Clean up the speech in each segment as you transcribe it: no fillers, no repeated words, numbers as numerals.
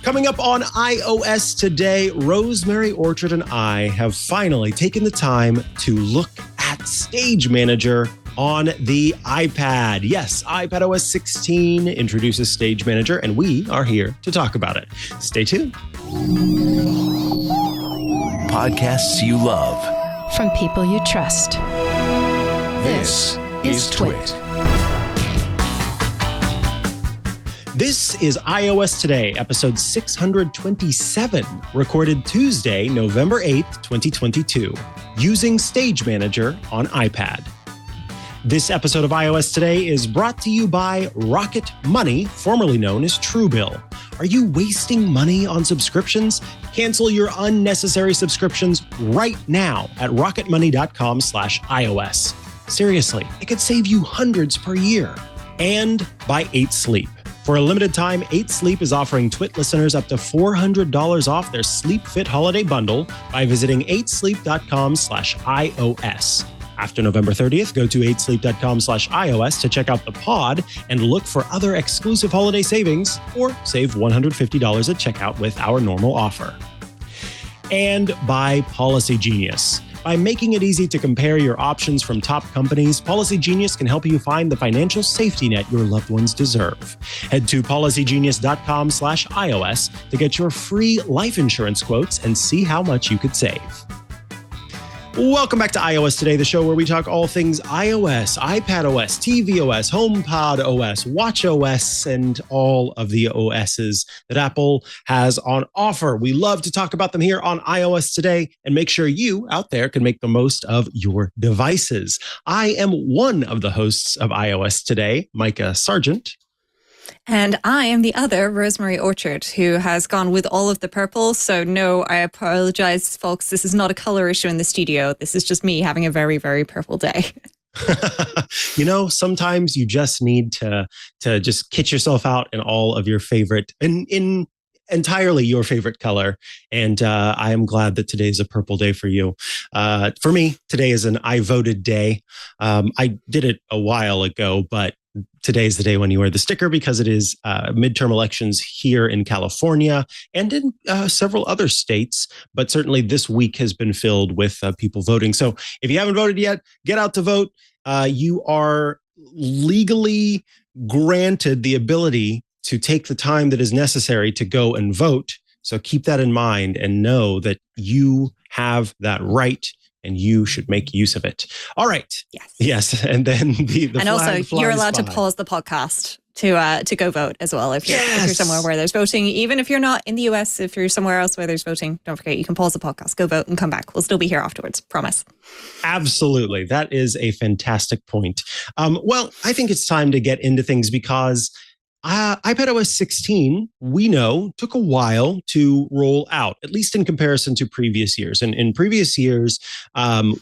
Coming up on iOS today, Rosemary, Orchard, and I have finally taken the time to look at Stage Manager on the iPad. Yes, iPadOS 16 introduces Stage Manager, and we are here to talk about it. Stay tuned. Podcasts you love. From people you trust. This is Twit. This is iOS Today, episode 627, recorded Tuesday, November 8th, 2022, using Stage Manager on iPad. This episode of iOS Today is brought to you by Rocket Money, formerly known as Truebill. Are you wasting money on subscriptions? Cancel your unnecessary subscriptions right now at rocketmoney.com/iOS. Seriously, it could save you hundreds per year. And by 8 Sleep. For a limited time, 8 Sleep is offering Twit listeners up to $400 off their Sleep Fit holiday bundle by visiting 8sleep.com/iOS. After November 30th, go to 8sleep.com/iOS to check out the pod and look for other exclusive holiday savings or save $150 at checkout with our normal offer. And by Policy Genius. By making it easy to compare your options from top companies, Policy Genius can help you find the financial safety net your loved ones deserve. Head to policygenius.com/iOS to get your free life insurance quotes and see how much you could save. Welcome back to iOS Today, the show where we talk all things iOS, iPadOS, tvOS, HomePodOS, watchOS, and all of the OSs that Apple has on offer. We love to talk about them here on iOS Today and make sure you out there can make the most of your devices. I am one of the hosts of iOS Today, Mikah Sargent. And I am the other, Rosemary Orchard, who has gone with all of the purple. So no, I apologize, folks. This is not a color issue in the studio. This is just me having a very, very purple day. You know, sometimes you just need to just kit yourself out in all of your favorite, in entirely your favorite color. And I am glad that today is a purple day for you. For me, today is an I voted day. I did it a while ago, but today is the day when you wear the sticker because it is midterm elections here in California and in several other states. But certainly this week has been filled with people voting. So if you haven't voted yet, get out to vote. You are legally granted the ability to take the time that is necessary to go and vote. So keep that in mind and know that you have that right and you should make use of it. All right. Yes. And then the and also, you're allowed by. to pause the podcast to go vote as well. If you're somewhere where there's voting, even if you're not in the US, if you're somewhere else where there's voting, don't forget, you can pause the podcast, go vote and come back. We'll still be here afterwards. Promise. Absolutely. That is a fantastic point. Well, I think it's time to get into things because iPadOS 16, we know, took a while to roll out, at least in comparison to previous years. And in previous years,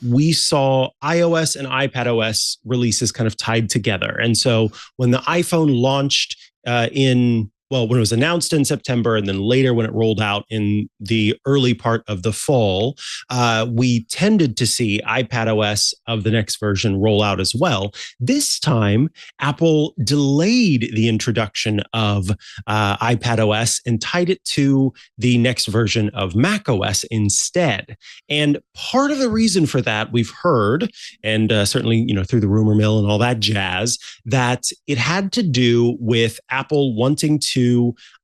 we saw iOS and iPadOS releases kind of tied together. And so when the iPhone launched when it was announced in September and then later when it rolled out in the early part of the fall, we tended to see iPadOS of the next version roll out as well. This time, Apple delayed the introduction of iPadOS and tied it to the next version of macOS instead. And part of the reason for that, we've heard, and certainly through the rumor mill and all that jazz, that it had to do with Apple wanting to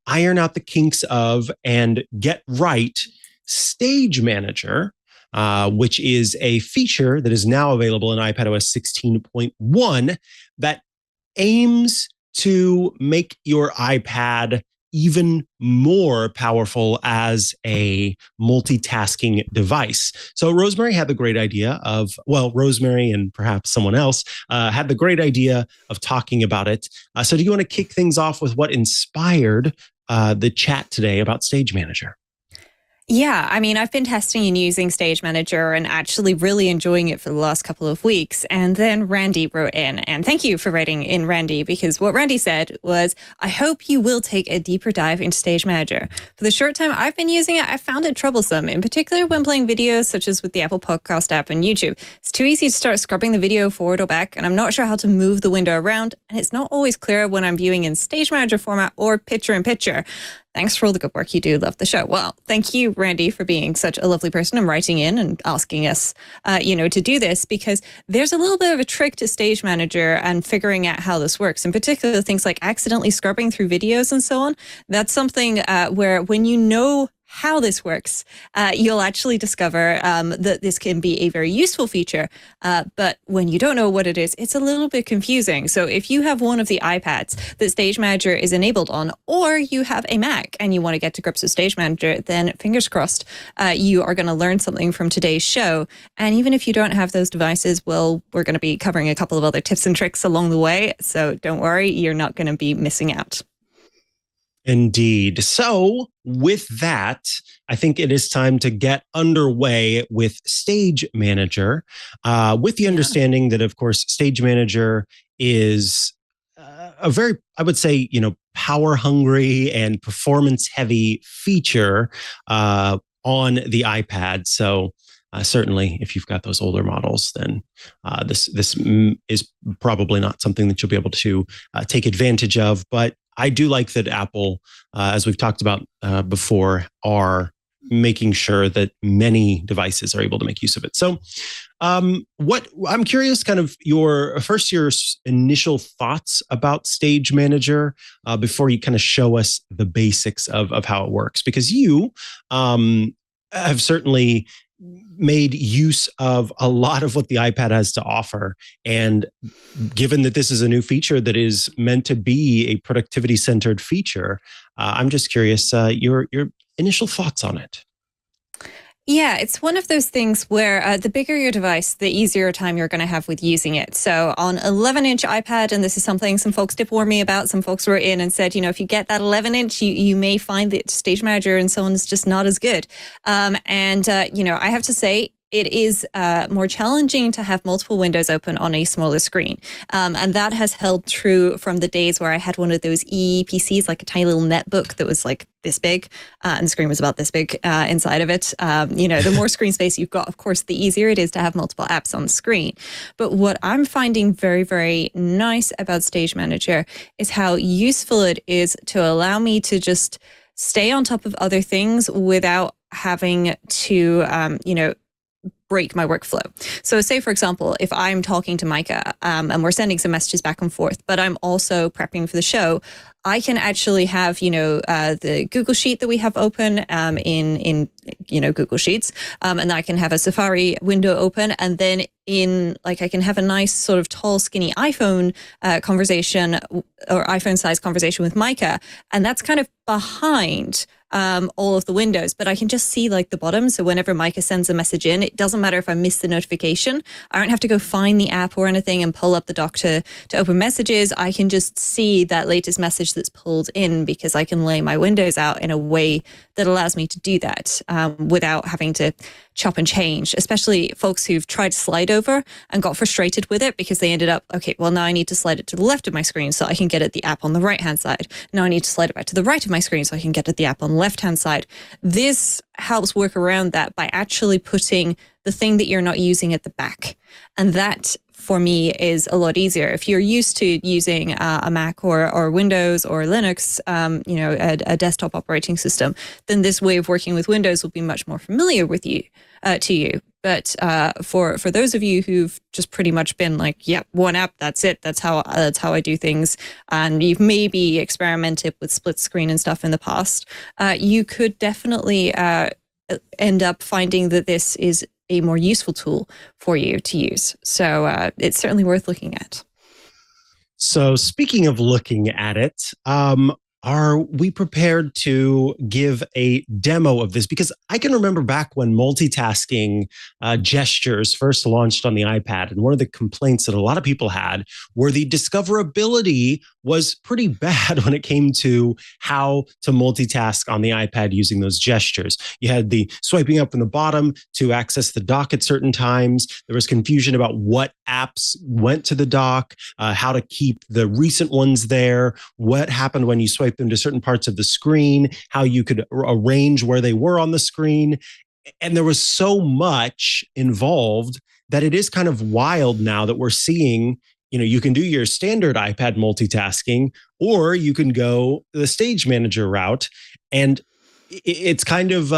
iron out the kinks of and get right Stage Manager, which is a feature that is now available in iPadOS 16.1 that aims to make your iPad even more powerful as a multitasking device. So Rosemary had the great idea Rosemary and perhaps someone else had the great idea of talking about it. So do you want to kick things off with what inspired the chat today about Stage Manager? Yeah, I mean, I've been testing and using Stage Manager and actually really enjoying it for the last couple of weeks. And then Randy wrote in, and thank you for writing in, Randy, because what Randy said was, I hope you will take a deeper dive into Stage Manager. For the short time I've been using it, I found it troublesome, in particular when playing videos such as with the Apple Podcast app and YouTube. It's too easy to start scrubbing the video forward or back, and I'm not sure how to move the window around, and it's not always clear when I'm viewing in Stage Manager format or picture-in-picture. Thanks for all the good work you do. Love the show. Well, thank you, Randy, for being such a lovely person and writing in and asking us, to do this, because there's a little bit of a trick to Stage Manager and figuring out how this works. In particular, things like accidentally scrubbing through videos and so on. That's something where when you know how this works, you'll actually discover that this can be a very useful feature. But when you don't know what it is, it's a little bit confusing. So if you have one of the iPads that Stage Manager is enabled on, or you have a Mac and you want to get to grips with Stage Manager, then fingers crossed, you are going to learn something from today's show. And even if you don't have those devices, well, we're going to be covering a couple of other tips and tricks along the way. So don't worry, you're not going to be missing out. Indeed. So with that, I think it is time to get underway with Stage Manager, with the understanding that, of course, Stage Manager is a very, I would say, power hungry and performance heavy feature on the iPad. So certainly, if you've got those older models, then this is probably not something that you'll be able to take advantage of. But I do like that Apple, as we've talked about before, are making sure that many devices are able to make use of it. So what I'm curious, kind of your initial thoughts about Stage Manager before you kind of show us the basics of how it works, because you have certainly made use of a lot of what the iPad has to offer. And given that this is a new feature that is meant to be a productivity-centered feature, I'm just curious, your initial thoughts on it. Yeah, it's one of those things where the bigger your device, the easier time you're going to have with using it. So on 11-inch iPad, and this is something some folks did warn me about, some folks wrote in and said, if you get that 11-inch, you may find that Stage Manager and so on is just not as good. I have to say, it is more challenging to have multiple windows open on a smaller screen. And that has held true from the days where I had one of those ePCs, like a tiny little netbook that was like this big, and the screen was about this big inside of it. The more screen space you've got, of course, the easier it is to have multiple apps on the screen. But what I'm finding very, very nice about Stage Manager is how useful it is to allow me to just stay on top of other things without having to, break my workflow. So say, for example, if I'm talking to Mikah and we're sending some messages back and forth, but I'm also prepping for the show, I can actually have, the Google Sheet that we have open in Google Sheets. And I can have a Safari window open, and then I can have a nice sort of tall, skinny iPhone conversation or iPhone size conversation with Mikah. And that's kind of behind all of the windows, but I can just see like the bottom. So whenever Mikah sends a message in, it doesn't matter if I miss the notification. I don't have to go find the app or anything and pull up the dock to open messages. I can just see that latest message that's pulled in because I can lay my windows out in a way that allows me to do that without having to chop and change, especially folks who've tried to slide over and got frustrated with it because they ended up, okay, well, now I need to slide it to the left of my screen so I can get at the app on the right-hand side. Now I need to slide it back to the right of my screen so I can get at the app on the left-hand side. This helps work around that by actually putting the thing that you're not using at the back. And that, for me, is a lot easier. If you're used to using a Mac or Windows or Linux, a desktop operating system, then this way of working with Windows will be much more familiar to you. But for those of you who've just pretty much been like, yeah, one app, that's it. That's how I do things. And you've maybe experimented with split screen and stuff in the past. You could definitely end up finding that this is a more useful tool for you to use. So it's certainly worth looking at. So speaking of looking at it, are we prepared to give a demo of this? Because I can remember back when multitasking gestures first launched on the iPad, and one of the complaints that a lot of people had were the discoverability was pretty bad when it came to how to multitask on the iPad using those gestures. You had the swiping up from the bottom to access the dock at certain times. There was confusion about what apps went to the dock, how to keep the recent ones there, what happened when you swipe them to certain parts of the screen, how you could arrange where they were on the screen. And there was so much involved that it is kind of wild now that we're seeing, you can do your standard iPad multitasking, or you can go the Stage Manager route. And it's kind of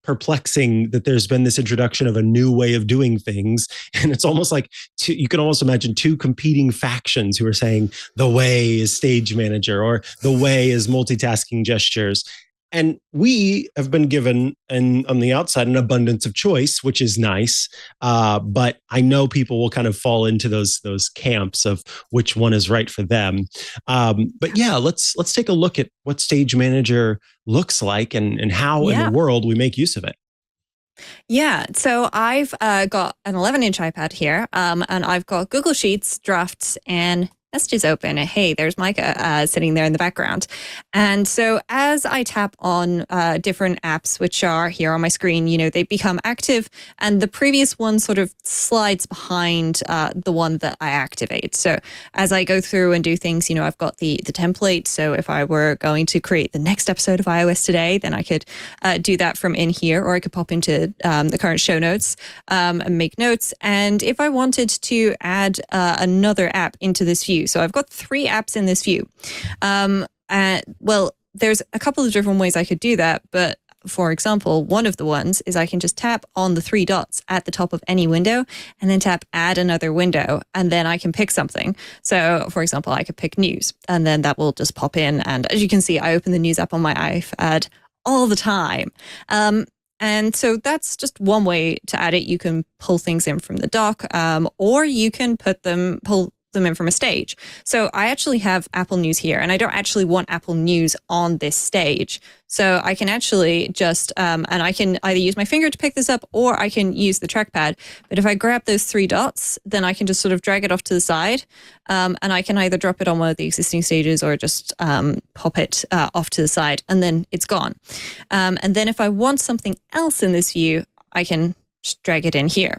perplexing that there's been this introduction of a new way of doing things. And it's almost like you can almost imagine two competing factions who are saying the way is Stage Manager or the way is multitasking gestures. And we have been given, on the outside, an abundance of choice, which is nice. But I know people will kind of fall into those camps of which one is right for them. But yeah, let's take a look at what Stage Manager looks like and how in the world we make use of it. Yeah, so I've got an 11-inch iPad here, and I've got Google Sheets, Drafts, and Messages open. And hey, there's Mikah sitting there in the background. And so as I tap on different apps, which are here on my screen, they become active, and the previous one sort of slides behind the one that I activate. So as I go through and do things, I've got the template. So if I were going to create the next episode of iOS today, then I could do that from in here, or I could pop into the current show notes and make notes. And if I wanted to add another app into this view, so I've got 3 apps in this view. Well, there's a couple of different ways I could do that, but for example, one of the ones is I can just tap on the 3 dots at the top of any window and then tap add another window, and then I can pick something. So for example, I could pick news, and then that will just pop in. And as you can see, I open the news app on my iPad all the time. And so that's just one way to add it. You can pull things in from the dock, or you can pull them in from a stage. So I actually have Apple News here, and I don't actually want Apple News on this stage. So I can actually just, and I can either use my finger to pick this up, or I can use the trackpad. But if I grab those 3 dots, then I can just sort of drag it off to the side, and I can either drop it on one of the existing stages or just pop it off to the side, and then it's gone. And then if I want something else in this view, I can just drag it in here.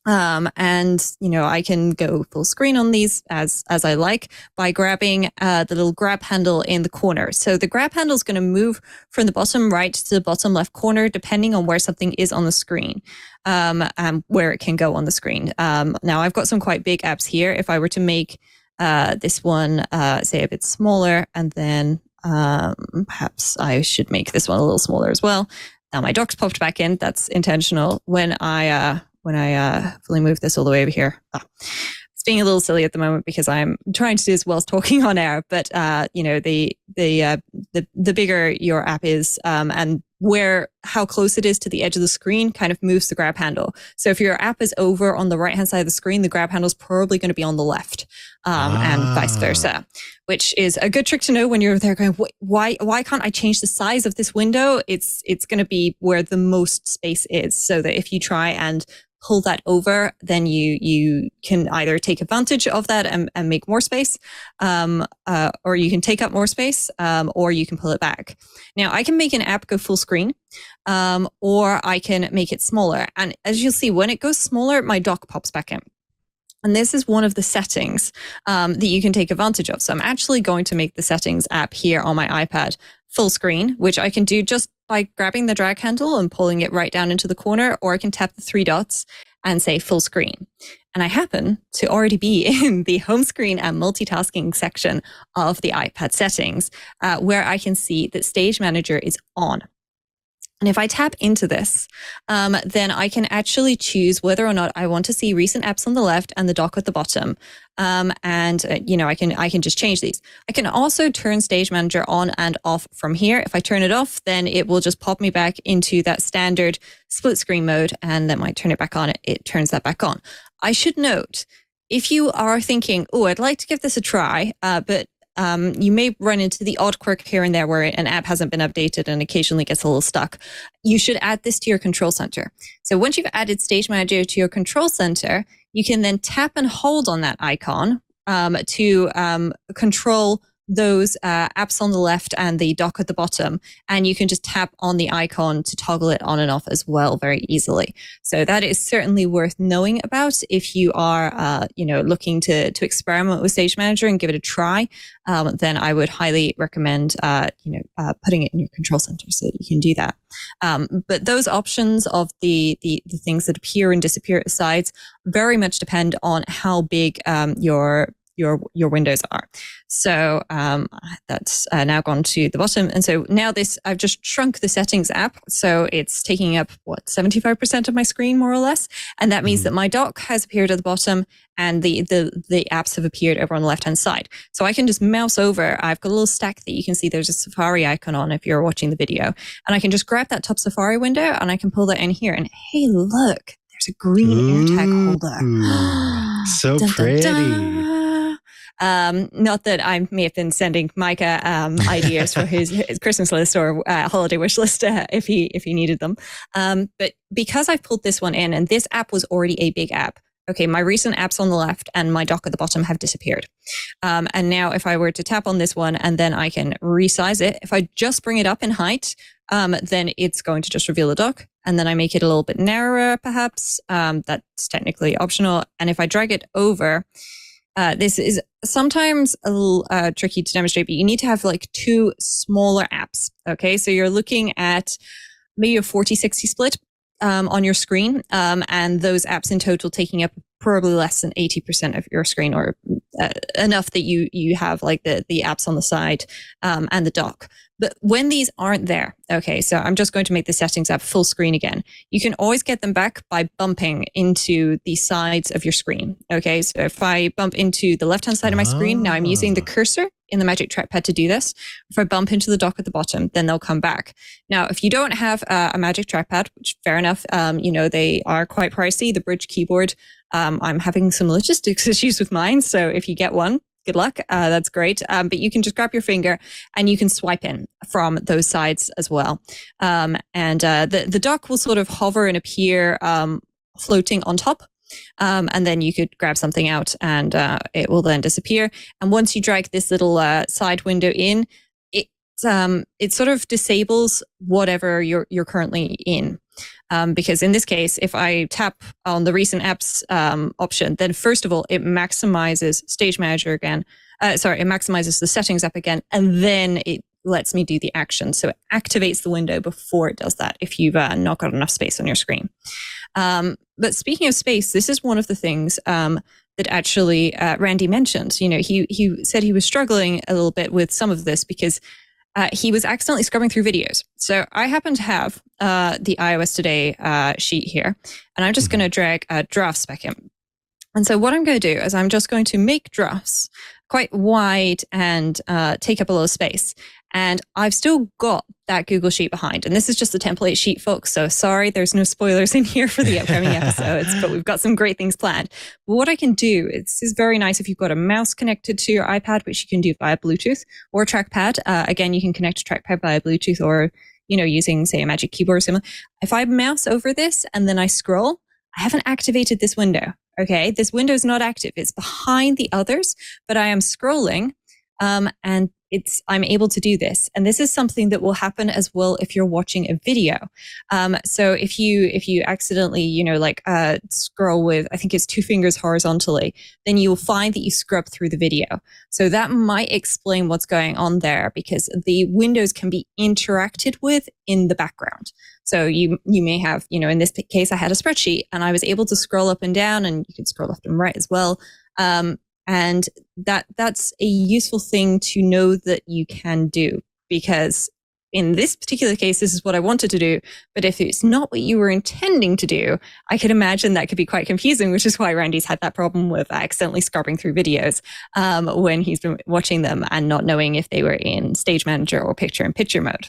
And, I can go full screen on these as I like by grabbing the little grab handle in the corner. So the grab handle is going to move from the bottom right to the bottom left corner, depending on where something is on the screen, and where it can go on the screen. Now, I've got some quite big apps here. If I were to make this one, say, a bit smaller, and then perhaps I should make this one a little smaller as well. Now, my dock's popped back in. That's intentional. When I fully move this all the way over here. It's being a little silly at the moment because I'm trying to do this whilst talking on air, but the bigger your app is, and how close it is to the edge of the screen kind of moves the grab handle. So if your app is over on the right-hand side of the screen, the grab handle is probably going to be on the left, and vice versa, which is a good trick to know when you're there going, why can't I change the size of this window? It's going to be where the most space is, so that if you try and pull that over, then you can either take advantage of that and make more space, or you can take up more space, or you can pull it back. Now, I can make an app go full screen, or I can make it smaller. And as you'll see, when it goes smaller, my dock pops back in. And this is one of the settings that you can take advantage of. So I'm actually going to make the settings app here on my iPad full screen, which I can do just by grabbing the drag handle and pulling it right down into the corner, or I can tap the 3 dots and say full screen. And I happen to already be in the home screen and multitasking section of the iPad settings, where I can see that Stage Manager is on. And if I tap into this, then I can actually choose whether or not I want to see recent apps on the left and the dock at the bottom. I can just change these. I can also turn Stage Manager on and off from here. If I turn it off, then it will just pop me back into that standard split screen mode. And then when I turn it back on, it turns that back on. I should note, if you are thinking, oh, I'd like to give this a try, but you may run into the odd quirk here and there where an app hasn't been updated and occasionally gets a little stuck. You should add this to your control center. So once you've added Stage Manager to your control center, you can then tap and hold on that icon to control those apps on the left and the dock at the bottom. And you can just tap on the icon to toggle it on and off as well very easily. So that is certainly worth knowing about if you are, looking to experiment with Stage Manager and give it a try. Then I would highly recommend, putting it in your control center so that you can do that. But those options of the things that appear and disappear at the sides very much depend on how big your your windows are. So that's now gone to the bottom. And so now I've just shrunk the settings app. So it's taking up 75% of my screen, more or less. And that means that my dock has appeared at the bottom and the apps have appeared over on the left-hand side. So I can just mouse over. I've got a little stack that you can see there's a Safari icon on if you're watching the video. And I can just grab that top Safari window and I can pull that in here. And hey, look, there's a green AirTag holder. So dun, pretty. Dun, dun. Not that I may have been sending Mikah ideas for his Christmas list or holiday wish list if he needed them. But because I've pulled this one in, and this app was already a big app, okay, my recent apps on the left and my dock at the bottom have disappeared. And now if I were to tap on this one and then I can resize it, if I just bring it up in height, then it's going to just reveal the dock. And then I make it a little bit narrower, perhaps. That's technically optional. And if I drag it over, this is sometimes a little tricky to demonstrate, but you need to have like two smaller apps. Okay, so you're looking at maybe a 40-60 split on your screen, and those apps in total taking up probably less than 80% of your screen, or enough that you have like the apps on the side and the dock. But when these aren't there, okay, so I'm just going to make the settings app full screen again. You can always get them back by bumping into the sides of your screen. Okay, so if I bump into the left-hand side of my screen, now I'm using the cursor in the Magic Trackpad to do this. If I bump into the dock at the bottom, then they'll come back. Now, if you don't have a Magic Trackpad, which fair enough, they are quite pricey, the Bridge keyboard, I'm having some logistics issues with mine. So if you get one, good luck. That's great. But you can just grab your finger and you can swipe in from those sides as well. The dock will sort of hover and appear floating on top. And then you could grab something out and it will then disappear. And once you drag this little side window in, it sort of disables whatever you're currently in. Because in this case, if I tap on the recent apps option, then first of all, it maximizes Stage Manager again. It maximizes the settings app again, and then it lets me do the action. So it activates the window before it does that if you've not got enough space on your screen. But speaking of space, this is one of the things that actually Randy mentioned. You know, he said he was struggling a little bit with some of this because he was accidentally scrubbing through videos. So I happen to have the iOS Today sheet here, and I'm just going to drag drafts back in. And so what I'm going to do is I'm just going to make drafts quite wide and take up a lot of space. And I've still got that Google Sheet behind. And this is just a template sheet, folks. So sorry, there's no spoilers in here for the upcoming episodes, but we've got some great things planned. But what I can do, this is very nice if you've got a mouse connected to your iPad, which you can do via Bluetooth, or a trackpad. Again, you can connect a trackpad via Bluetooth or, using, say, a Magic Keyboard or similar. If I mouse over this and then I scroll, I haven't activated this window. Okay, this window is not active. It's behind the others, but I am scrolling, and I'm able to do this. And this is something that will happen as well if you're watching a video. So if you accidentally, scroll with, I think it's 2 fingers horizontally, then you will find that you scrub through the video. So that might explain what's going on there, because the windows can be interacted with in the background. So you may have, in this case, I had a spreadsheet and I was able to scroll up and down, and you can scroll left and right as well. And that's a useful thing to know that you can do, because in this particular case, this is what I wanted to do. But if it's not what you were intending to do, I could imagine that could be quite confusing, which is why Randy's had that problem with accidentally scrubbing through videos when he's been watching them and not knowing if they were in Stage Manager or picture-in-picture mode.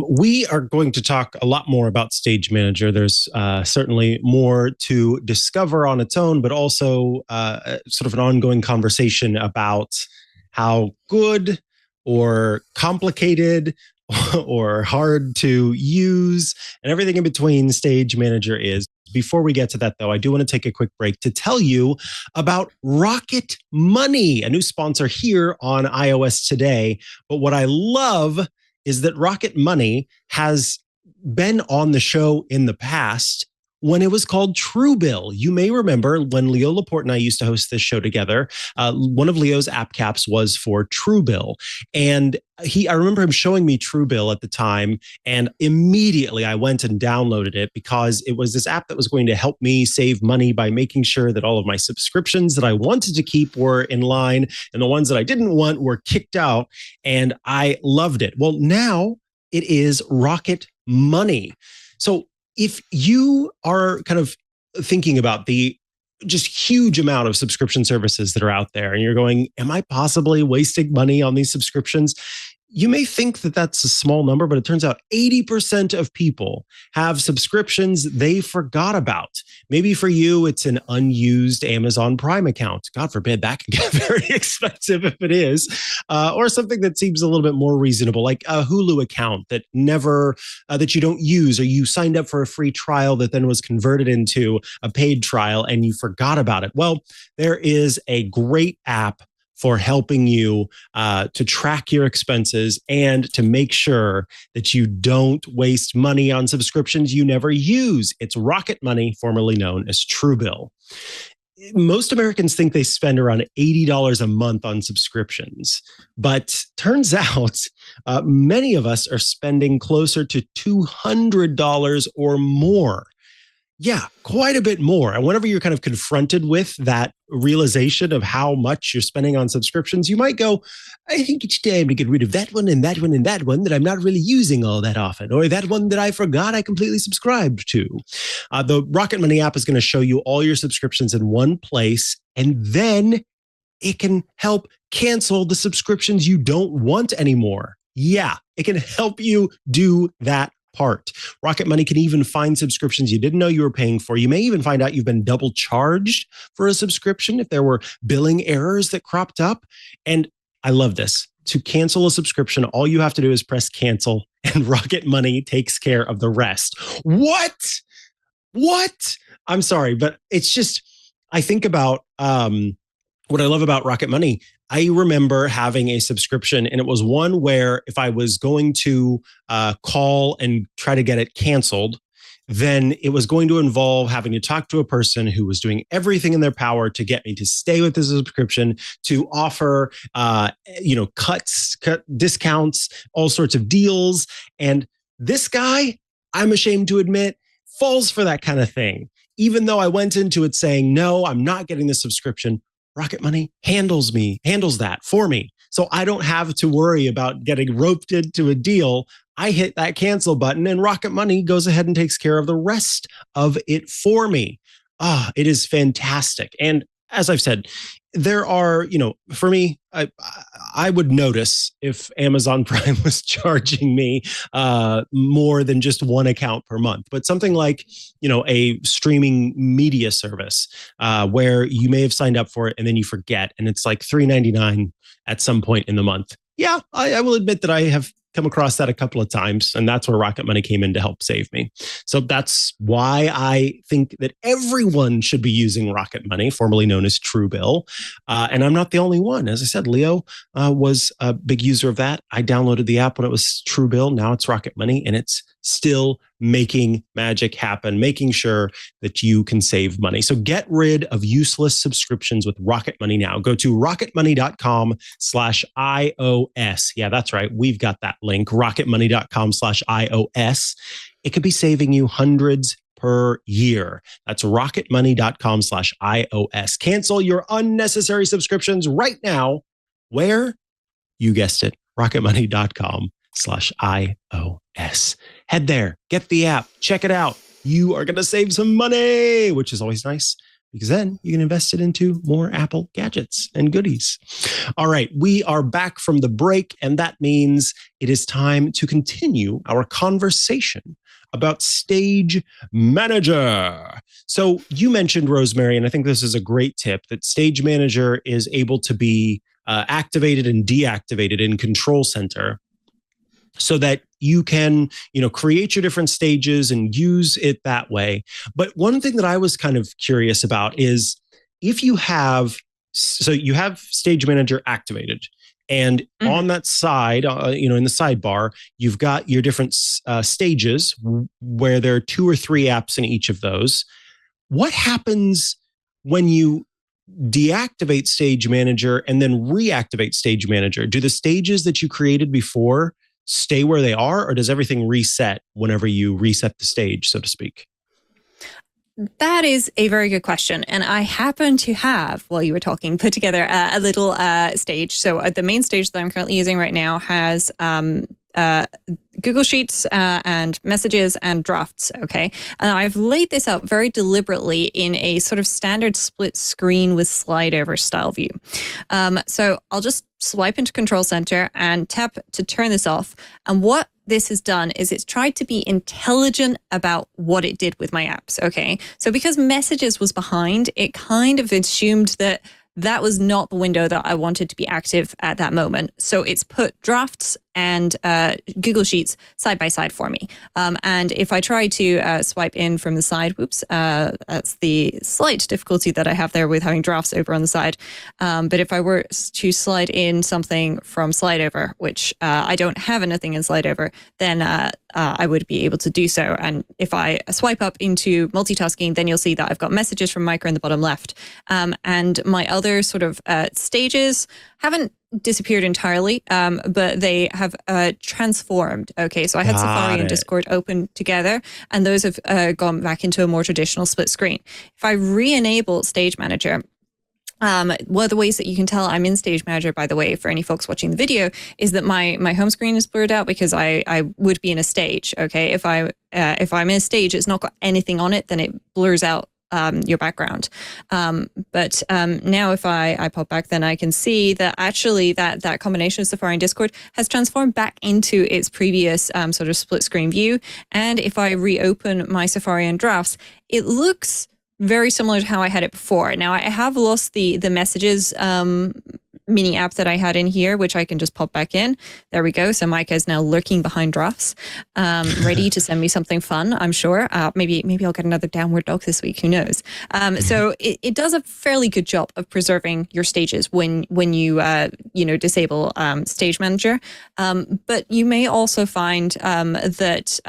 We are going to talk a lot more about Stage Manager. There's certainly more to discover on its own, but also sort of an ongoing conversation about how good or complicated or hard to use and everything in between Stage Manager is. Before we get to that, though, I do want to take a quick break to tell you about Rocket Money, a new sponsor here on iOS Today. But what I love is that Rocket Money has been on the show in the past when it was called Truebill. You may remember when Leo Laporte and I used to host this show together, one of Leo's app caps was for Truebill. And I remember him showing me Truebill at the time, and immediately I went and downloaded it because it was this app that was going to help me save money by making sure that all of my subscriptions that I wanted to keep were in line and the ones that I didn't want were kicked out. And I loved it. Well, now it is Rocket Money. So if you are kind of thinking about the just huge amount of subscription services that are out there and you're going, am I possibly wasting money on these subscriptions? You may think that that's a small number, but it turns out 80% of people have subscriptions they forgot about. Maybe for you, it's an unused Amazon Prime account. God forbid, that can get very expensive if it is. Or something that seems a little bit more reasonable, like a Hulu account that that you don't use, or you signed up for a free trial that then was converted into a paid trial and you forgot about it. Well, there is a great app for helping you to track your expenses and to make sure that you don't waste money on subscriptions you never use. It's Rocket Money, formerly known as Truebill. Most Americans think they spend around $80 a month on subscriptions, but turns out many of us are spending closer to $200 or more. Yeah, quite a bit more. And whenever you're kind of confronted with that realization of how much you're spending on subscriptions, you might go, I think it's time to get rid of that one and that one and that one that I'm not really using all that often, or that one that I forgot I completely subscribed to. The Rocket Money app is going to show you all your subscriptions in one place, and then it can help cancel the subscriptions you don't want anymore. Yeah, it can help you do that part. Rocket Money can even find subscriptions you didn't know you were paying for. You may even find out you've been double charged for a subscription if there were billing errors that cropped up. And I love this. To cancel a subscription, all you have to do is press cancel, and Rocket Money takes care of the rest. What? I'm sorry, but it's just, I think about what I love about Rocket Money. I remember having a subscription, and it was one where if I was going to call and try to get it canceled, then it was going to involve having to talk to a person who was doing everything in their power to get me to stay with the subscription, to offer, discounts, all sorts of deals. And this guy, I'm ashamed to admit, falls for that kind of thing. Even though I went into it saying, no, I'm not getting the subscription, Rocket Money handles that for me. So I don't have to worry about getting roped into a deal. I hit that cancel button and Rocket Money goes ahead and takes care of the rest of it for me. It is fantastic. And as I've said, there are, for me, I would notice if Amazon Prime was charging me more than just one account per month, but something like, a streaming media service where you may have signed up for it and then you forget, and it's like $3.99 at some point in the month. Yeah, I will admit that I have come across that a couple of times, and that's where Rocket Money came in to help save me. So that's why I think that everyone should be using Rocket Money, formerly known as Truebill. And I'm not the only one. As I said, Leo was a big user of that. I downloaded the app when it was Truebill. Now it's Rocket Money, and it's still making magic happen, making sure that you can save money. So get rid of useless subscriptions with Rocket Money now. Go to rocketmoney.com/iOS. Yeah, that's right. We've got that link, rocketmoney.com/iOS. It could be saving you hundreds per year. That's rocketmoney.com/iOS. Cancel your unnecessary subscriptions right now. Where? You guessed it, rocketmoney.com/iOS. Head there, get the app, check it out. You are going to save some money, which is always nice, because then you can invest it into more Apple gadgets and goodies. All right, we are back from the break, and that means it is time to continue our conversation about Stage Manager. So you mentioned, Rosemary, and I think this is a great tip, that Stage Manager is able to be activated and deactivated in Control Center, so that you can, create your different stages and use it that way. But one thing that I was kind of curious about is if you have Stage Manager activated And on that side, in the sidebar, you've got your different stages where there are 2 or 3 apps in each of those. What happens when you deactivate Stage Manager and then reactivate Stage Manager? Do the stages that you created before stay where they are, or does everything reset whenever you reset the stage, so to speak? That is a very good question. And I happen to have, while you were talking, put together a little stage. So the main stage that I'm currently using right now has Google Sheets and Messages and Drafts, okay? And I've laid this out very deliberately in a sort of standard split screen with slide over style view. So I'll just swipe into Control Center and tap to turn this off. And what this has done is it's tried to be intelligent about what it did with my apps, okay? So because Messages was behind, it kind of assumed that that was not the window that I wanted to be active at that moment. So it's put Drafts and Google Sheets side by side for me. And if I try to swipe in from the side, that's the slight difficulty that I have there with having Drafts over on the side. But if I were to slide in something from slide over, which I don't have anything in slide over, then I would be able to do so. And if I swipe up into multitasking, then you'll see that I've got Messages from Mikah in the bottom left. And my other sort of stages haven't disappeared entirely, but they have transformed. Okay, so I had Safari and Discord open together, and those have gone back into a more traditional split screen. If I re-enable Stage Manager, one of the ways that you can tell I'm in Stage Manager, by the way, for any folks watching the video, is that my home screen is blurred out because I would be in a stage. Okay, if I'm in a stage, it's not got anything on it, then it blurs out your background. But now if I pop back, then I can see that actually that combination of Safari and Discord has transformed back into its previous sort of split screen view. And if I reopen my Safari and Drafts, it looks very similar to how I had it before. Now I have lost the Messages mini app that I had in here, which I can just pop back in. There we go. So Mikah is now lurking behind Drafts, ready to send me something fun, I'm sure. Maybe I'll get another downward dog this week. Who knows? So it does a fairly good job of preserving your stages when you disable Stage Manager. But you may also find that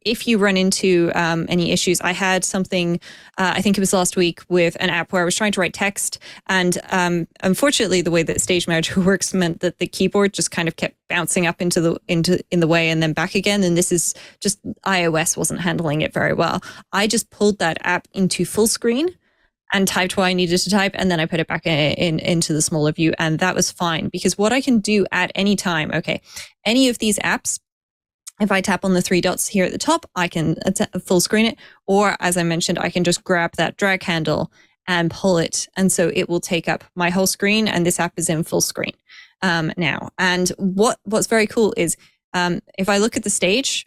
if you run into any issues, I had something, I think it was last week, with an app where I was trying to write text, and unfortunately the way that Stage Manager works meant that the keyboard just kind of kept bouncing up in the way and then back again. And this is just iOS wasn't handling it very well. I just pulled that app into full screen and typed what I needed to type, and then I put it back into the smaller view, and that was fine. Because what I can do at any time, okay, any of these apps, if I tap on the 3 dots here at the top, I can full screen it, or as I mentioned, I can just grab that drag handle and pull it, and so it will take up my whole screen, and this app is in full screen now. And what's very cool is if I look at the stage,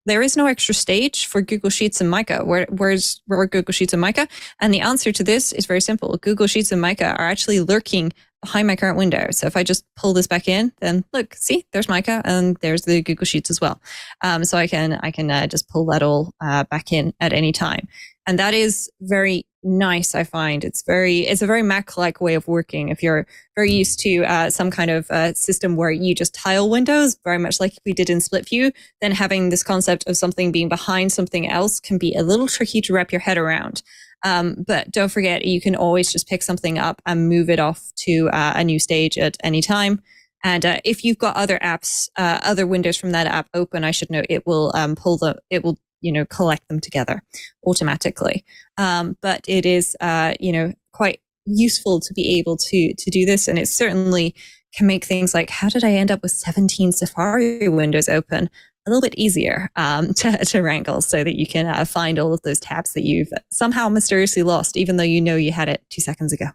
there is no extra stage for Google Sheets and Mikah. Where's Google Sheets and Mikah? And the answer to this is very simple. Google Sheets and Mikah are actually lurking behind my current window. So if I just pull this back in, then look, see, there's Mikah and there's the Google Sheets as well. So I can just pull that all back in at any time. And that is very nice, I find. It's a very Mac-like way of working. If you're very used to some kind of system where you just tile windows, very much like we did in Split View, then having this concept of something being behind something else can be a little tricky to wrap your head around. But don't forget, you can always just pick something up and move it off to a new stage at any time. And if you've got other apps, other windows from that app open, I should note it will collect them together automatically. But it is, quite useful to be able to do this. And it certainly can make things like, how did I end up with 17 Safari windows open, a little bit easier to wrangle, so that you can find all of those tabs that you've somehow mysteriously lost, even though you had it 2 seconds ago.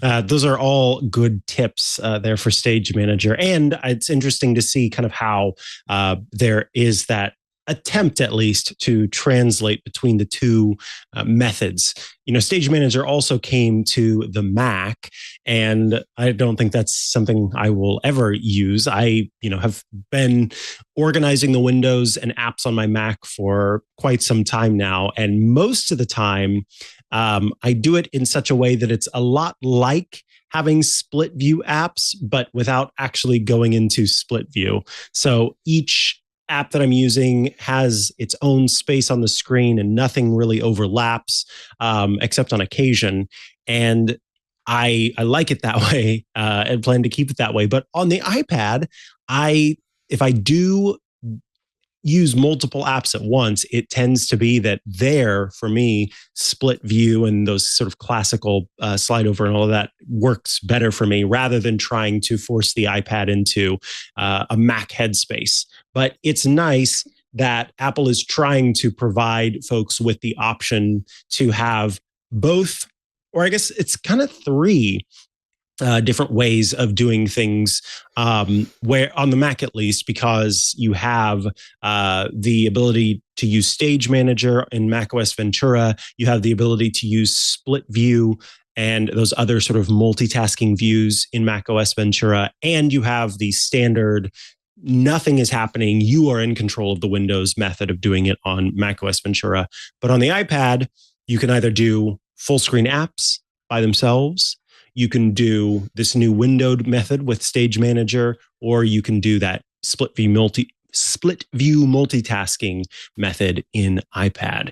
Those are all good tips there for Stage Manager. And it's interesting to see kind of how there is that attempt at least to translate between the two methods. Stage Manager also came to the Mac, and I don't think that's something I will ever use. I, have been organizing the windows and apps on my Mac for quite some time now, and most of the time, I do it in such a way that it's a lot like having split view apps, but without actually going into split view. So each app that I'm using has its own space on the screen and nothing really overlaps, except on occasion. And I like it that way and plan to keep it that way. But on the iPad, if I do use multiple apps at once, it tends to be that there, for me, split view and those sort of classical slide over and all of that works better for me rather than trying to force the iPad into a Mac headspace. But it's nice that Apple is trying to provide folks with the option to have both, or I guess it's kind of three different ways of doing things, where on the Mac at least, because you have the ability to use Stage Manager in macOS Ventura, you have the ability to use split view and those other sort of multitasking views in macOS Ventura, and you have the standard nothing is happening, you are in control of the Windows method of doing it on macOS Ventura. But on the iPad, you can either do full screen apps by themselves, you can do this new windowed method with Stage Manager, or you can do that split view multitasking method in iPad.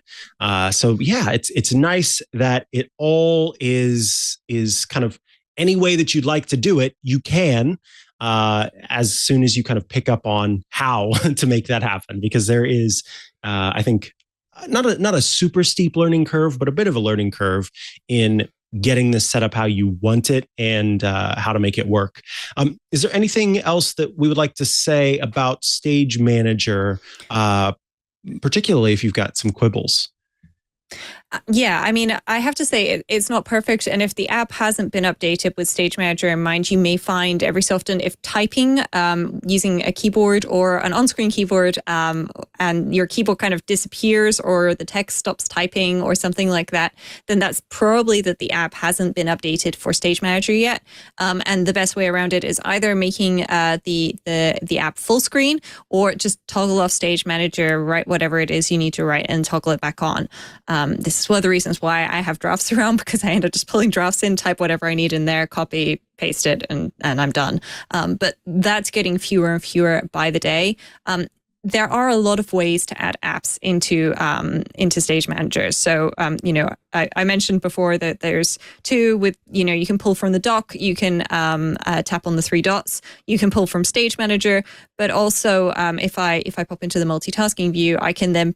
So yeah, it's nice that it all is kind of any way that you'd like to do it, you can, as soon as you kind of pick up on how to make that happen, because there is, I think, not a super steep learning curve, but a bit of a learning curve in getting this set up how you want it and how to make it work. Is there anything else that we would like to say about Stage Manager, particularly if you've got some quibbles? Yeah, I mean, I have to say it's not perfect. And if the app hasn't been updated with Stage Manager in mind, you may find every so often if typing using a keyboard or an on-screen keyboard and your keyboard kind of disappears or the text stops typing or something like that, then that's probably that the app hasn't been updated for Stage Manager yet. And the best way around it is either making the app full screen or just toggle off Stage Manager, write whatever it is you need to write and toggle it back on. This is one of the reasons why I have drafts around, because I end up just pulling drafts in, type whatever I need in there, copy, paste it, and I'm done. But that's getting fewer and fewer by the day. There are a lot of ways to add apps into Stage Manager. So, I mentioned before that there's two with, you can pull from the dock, you can tap on the three dots, you can pull from Stage Manager, but also if I pop into the multitasking view, I can then,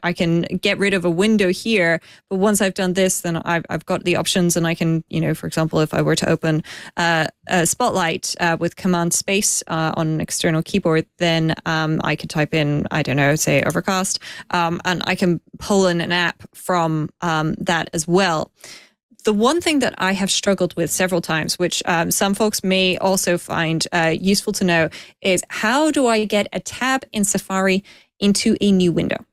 I can get rid of a window here. But once I've done this, then I've got the options, and I can, for example, if I were to open a Spotlight with Command Space on an external keyboard, then I could type in, I don't know, say Overcast, and I can pull in an app from that as well. The one thing that I have struggled with several times, which some folks may also find useful to know, is how do I get a tab in Safari into a new window?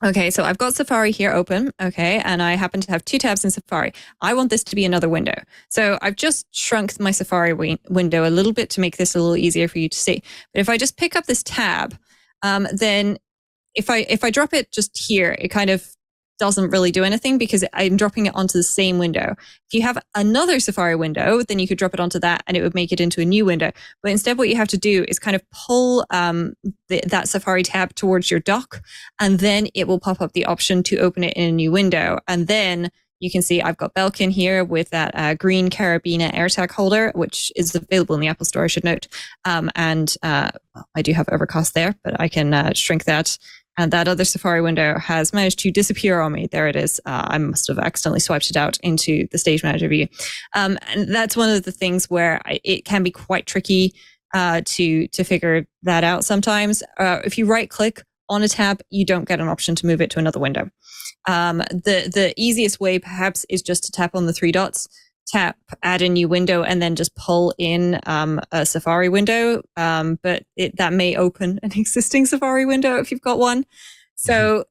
Okay, so I've got Safari here open, okay, and I happen to have two tabs in Safari. I want this to be another window. So I've just shrunk my Safari window a little bit to make this a little easier for you to see. But if I just pick up this tab, then if I drop it just here, it kind of doesn't really do anything because I'm dropping it onto the same window. If you have another Safari window, then you could drop it onto that and it would make it into a new window. But instead what you have to do is kind of pull that Safari tab towards your dock, and then it will pop up the option to open it in a new window. And then you can see I've got Belkin here with that green Carabiner AirTag holder, which is available in the Apple Store, I should note. And I do have Overcast there, but I can shrink that. And that other Safari window has managed to disappear on me. There it is. I must have accidentally swiped it out into the Stage Manager view. And that's one of the things where it can be quite tricky to figure that out sometimes. If you right click on a tab, you don't get an option to move it to another window. The easiest way perhaps is just to tap on the three dots. tap, add a new window, and then just pull in a Safari window. But that may open an existing Safari window if you've got one. So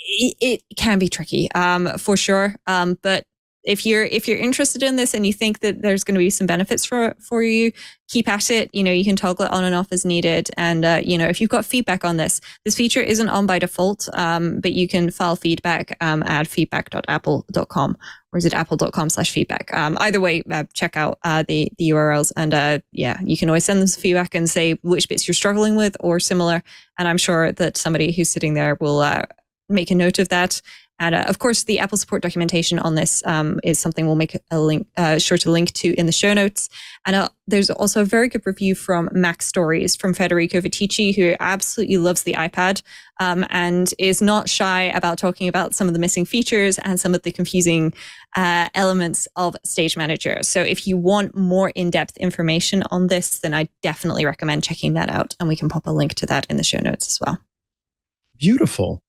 it can be tricky, for sure. But if you're interested in this and you think that there's going to be some benefits for you, keep at it. You can toggle it on and off as needed. And if you've got feedback on this feature isn't on by default, but you can file feedback at feedback.apple.com, or is it apple.com/feedback? Either way, check out the URLs, and you can always send them some feedback and say which bits you're struggling with or similar. And I'm sure that somebody who's sitting there will make a note of that. And of course, the Apple support documentation on this is something we'll make a link, sure to link to in the show notes. And there's also a very good review from Mac Stories from Federico Vitici, who absolutely loves the iPad and is not shy about talking about some of the missing features and some of the confusing elements of Stage Manager. So if you want more in-depth information on this, then I definitely recommend checking that out. And we can pop a link to that in the show notes as well. Beautiful.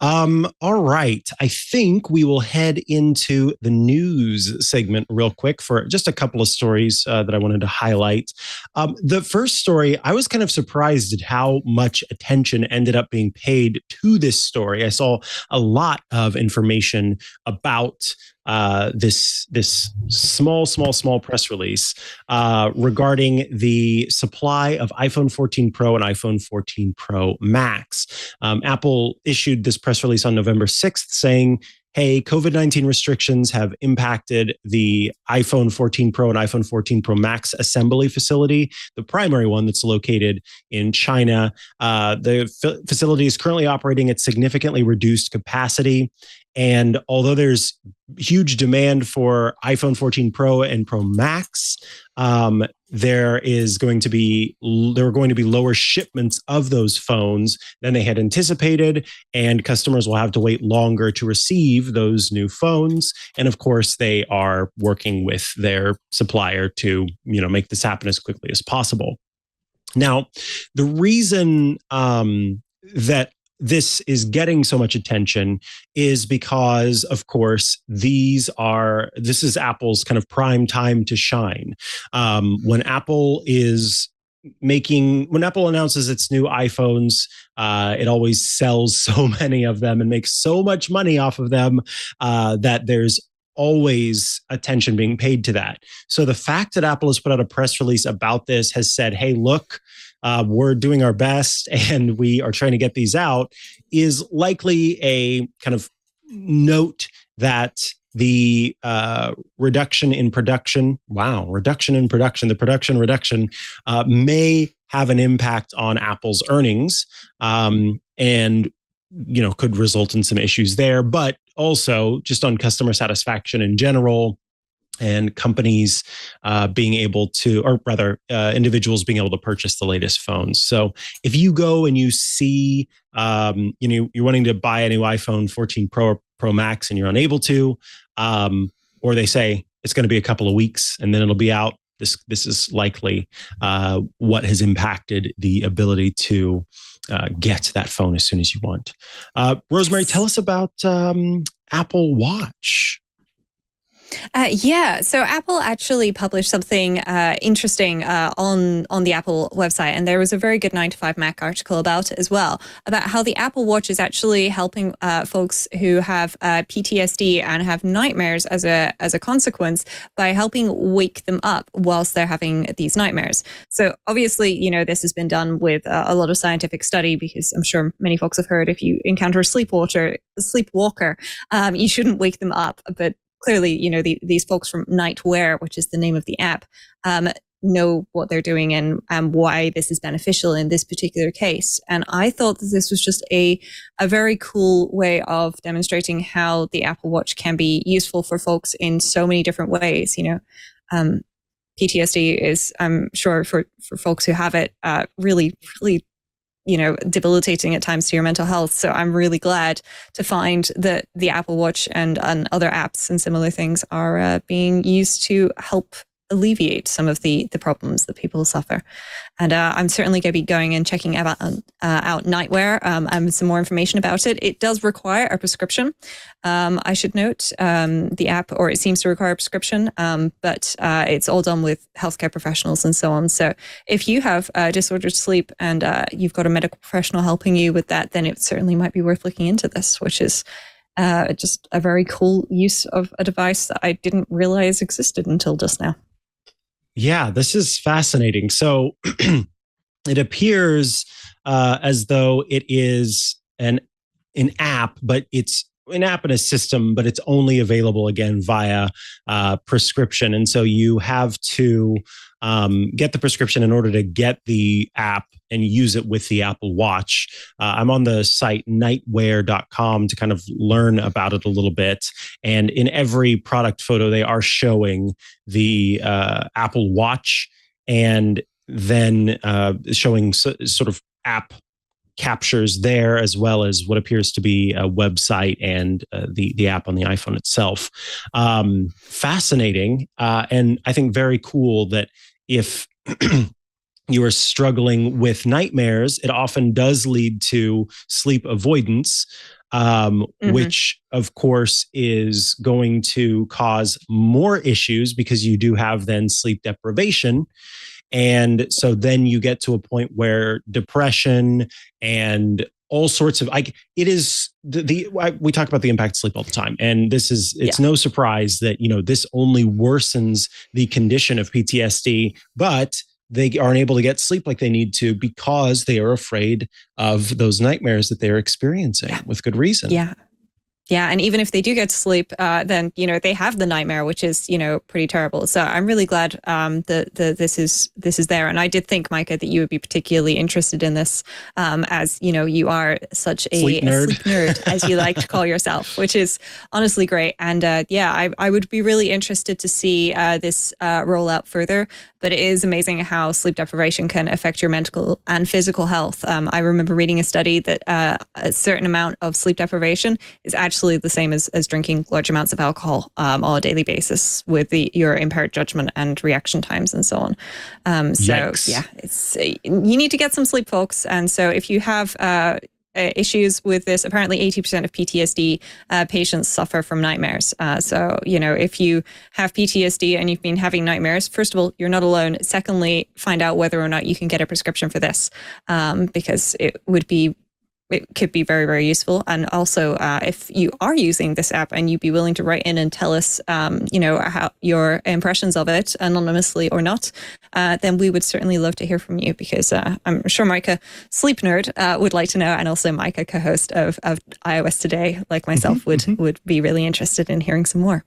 All right. I think we will head into the news segment real quick for just a couple of stories that I wanted to highlight. The first story, I was kind of surprised at how much attention ended up being paid to this story. I saw a lot of information about this small press release regarding the supply of iPhone 14 Pro and iPhone 14 Pro Max. Apple issued this press release on November 6th saying, hey, COVID-19 restrictions have impacted the iPhone 14 Pro and iPhone 14 Pro Max assembly facility, the primary one that's located in China. The facility is currently operating at significantly reduced capacity. And although there's huge demand for iPhone 14 Pro and Pro Max, there are going to be lower shipments of those phones than they had anticipated, and customers will have to wait longer to receive those new phones. And of course, they are working with their supplier to make this happen as quickly as possible. Now, the reason that this is getting so much attention is because, of course, this is Apple's kind of prime time to shine. When Apple announces its new iPhones, it always sells so many of them and makes so much money off of them that there's always attention being paid to that. So the fact that Apple has put out a press release about this has said, hey, look, we're doing our best and we are trying to get these out, is likely a kind of note that the reduction in production may have an impact on Apple's earnings and could result in some issues there, but also just on customer satisfaction in general, and companies being able to, or rather individuals being able to purchase the latest phones. So if you go and you see, you're wanting to buy a new iPhone 14 Pro or Pro Max and you're unable to, or they say it's going to be a couple of weeks and then it'll be out, this is likely what has impacted the ability to get that phone as soon as you want. Rosemary, tell us about Apple Watch. So Apple actually published something interesting on the Apple website, and there was a very good 9 to 5 Mac article about it as well, about how the Apple Watch is actually helping folks who have PTSD and have nightmares as a consequence by helping wake them up whilst they're having these nightmares. So obviously, this has been done with a lot of scientific study, because I'm sure many folks have heard if you encounter a sleepwalker, you shouldn't wake them up, but clearly, these folks from NightWare, which is the name of the app, know what they're doing and why this is beneficial in this particular case. And I thought that this was just a very cool way of demonstrating how the Apple Watch can be useful for folks in so many different ways. PTSD is, I'm sure, for folks who have it, really, really debilitating at times to your mental health. So I'm really glad to find that the Apple Watch and other apps and similar things are being used to help alleviate some of the problems that people suffer. And I'm certainly going to be going and checking out NightWare and some more information about it. It does require a prescription. I should note the app, or it seems to require a prescription, but it's all done with healthcare professionals and so on. So if you have disordered sleep and you've got a medical professional helping you with that, then it certainly might be worth looking into this, which is just a very cool use of a device that I didn't realize existed until just now. Yeah, this is fascinating. So it appears as though it is an app, but it's an app in a system, but it's only available again via prescription. And so you have to get the prescription in order to get the app and use it with the Apple Watch. I'm on the site nightware.com to kind of learn about it a little bit. And in every product photo, they are showing the Apple Watch and then showing sort of app captures there, as well as what appears to be a website and the app on the iPhone itself. Fascinating. And I think very cool that if you are struggling with nightmares, it often does lead to sleep avoidance, which of course is going to cause more issues because you do have then sleep deprivation. And so then you get to a point where depression and all sorts of it is we talk about the impact of sleep all the time, and it's no surprise that this only worsens the condition of PTSD, but they aren't able to get sleep like they need to because they are afraid of those nightmares that they're experiencing with good reason. Yeah, and even if they do get to sleep, then they have the nightmare, which is pretty terrible. So I'm really glad that this is there. And I did think, Mikah, that you would be particularly interested in this, as you are such a sleep nerd, as you like to call yourself, which is honestly great. And I would be really interested to see this roll out further. But it is amazing how sleep deprivation can affect your mental and physical health. I remember reading a study that a certain amount of sleep deprivation is actually the same as drinking large amounts of alcohol on a daily basis, with your impaired judgment and reaction times and so on. You need to get some sleep, folks. And so if you have issues with this, apparently 80% of PTSD patients suffer from nightmares. So if you have PTSD and you've been having nightmares, first of all, you're not alone. Secondly, find out whether or not you can get a prescription for this, because it could be very, very useful. And also, if you are using this app and you'd be willing to write in and tell us, how your impressions of it, anonymously or not, then we would certainly love to hear from you, because I'm sure Mikah, sleep nerd, would like to know, and also Mikah, co-host of iOS Today, like myself, would be really interested in hearing some more.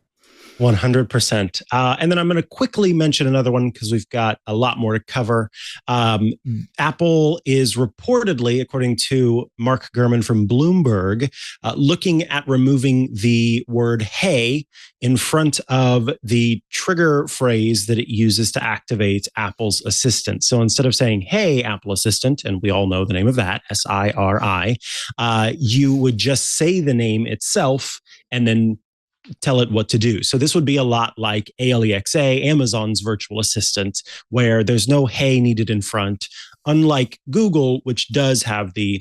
100%. And then I'm going to quickly mention another one because we've got a lot more to cover. Apple is reportedly, according to Mark Gurman from Bloomberg, looking at removing the word "hey" in front of the trigger phrase that it uses to activate Apple's Assistant. So instead of saying, "Hey, Apple Assistant," and we all know the name of that, SIRI, you would just say the name itself and then tell it what to do. So this would be a lot like Alexa, Amazon's virtual assistant, where there's no "hey" needed in front, unlike Google, which does have the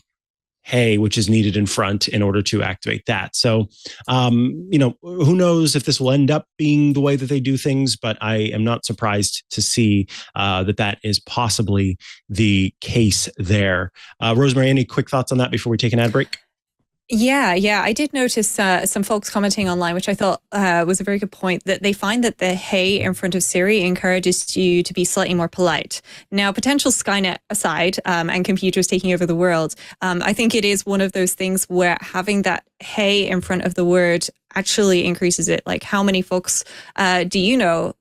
"hey," which is needed in front in order to activate that. So, who knows if this will end up being the way that they do things, but I am not surprised to see that is possibly the case there. Rosemary, any quick thoughts on that before we take an ad break? Yeah. I did notice some folks commenting online, which I thought was a very good point, that they find that the "hey" in front of Siri encourages you to be slightly more polite. Now, potential Skynet aside, and computers taking over the world, I think it is one of those things where having that "hey" in front of the word actually increases it. Like, how many folks do you know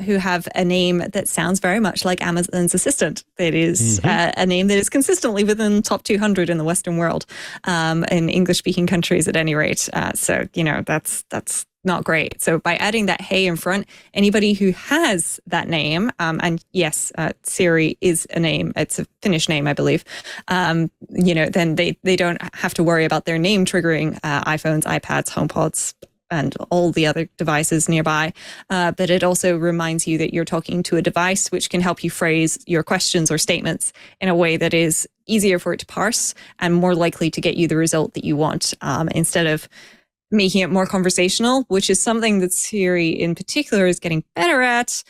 who have a name that sounds very much like Amazon's Assistant? It is a name that is consistently within top 200 in the Western world, in English-speaking countries at any rate. So that's not great. So by adding that "hey" in front, anybody who has that name, and yes, Siri is a name, it's a Finnish name, I believe, then they don't have to worry about their name triggering iPhones, iPads, HomePods, and all the other devices nearby. But it also reminds you that you're talking to a device, which can help you phrase your questions or statements in a way that is easier for it to parse and more likely to get you the result that you want, instead of making it more conversational, which is something that Siri in particular is getting better at.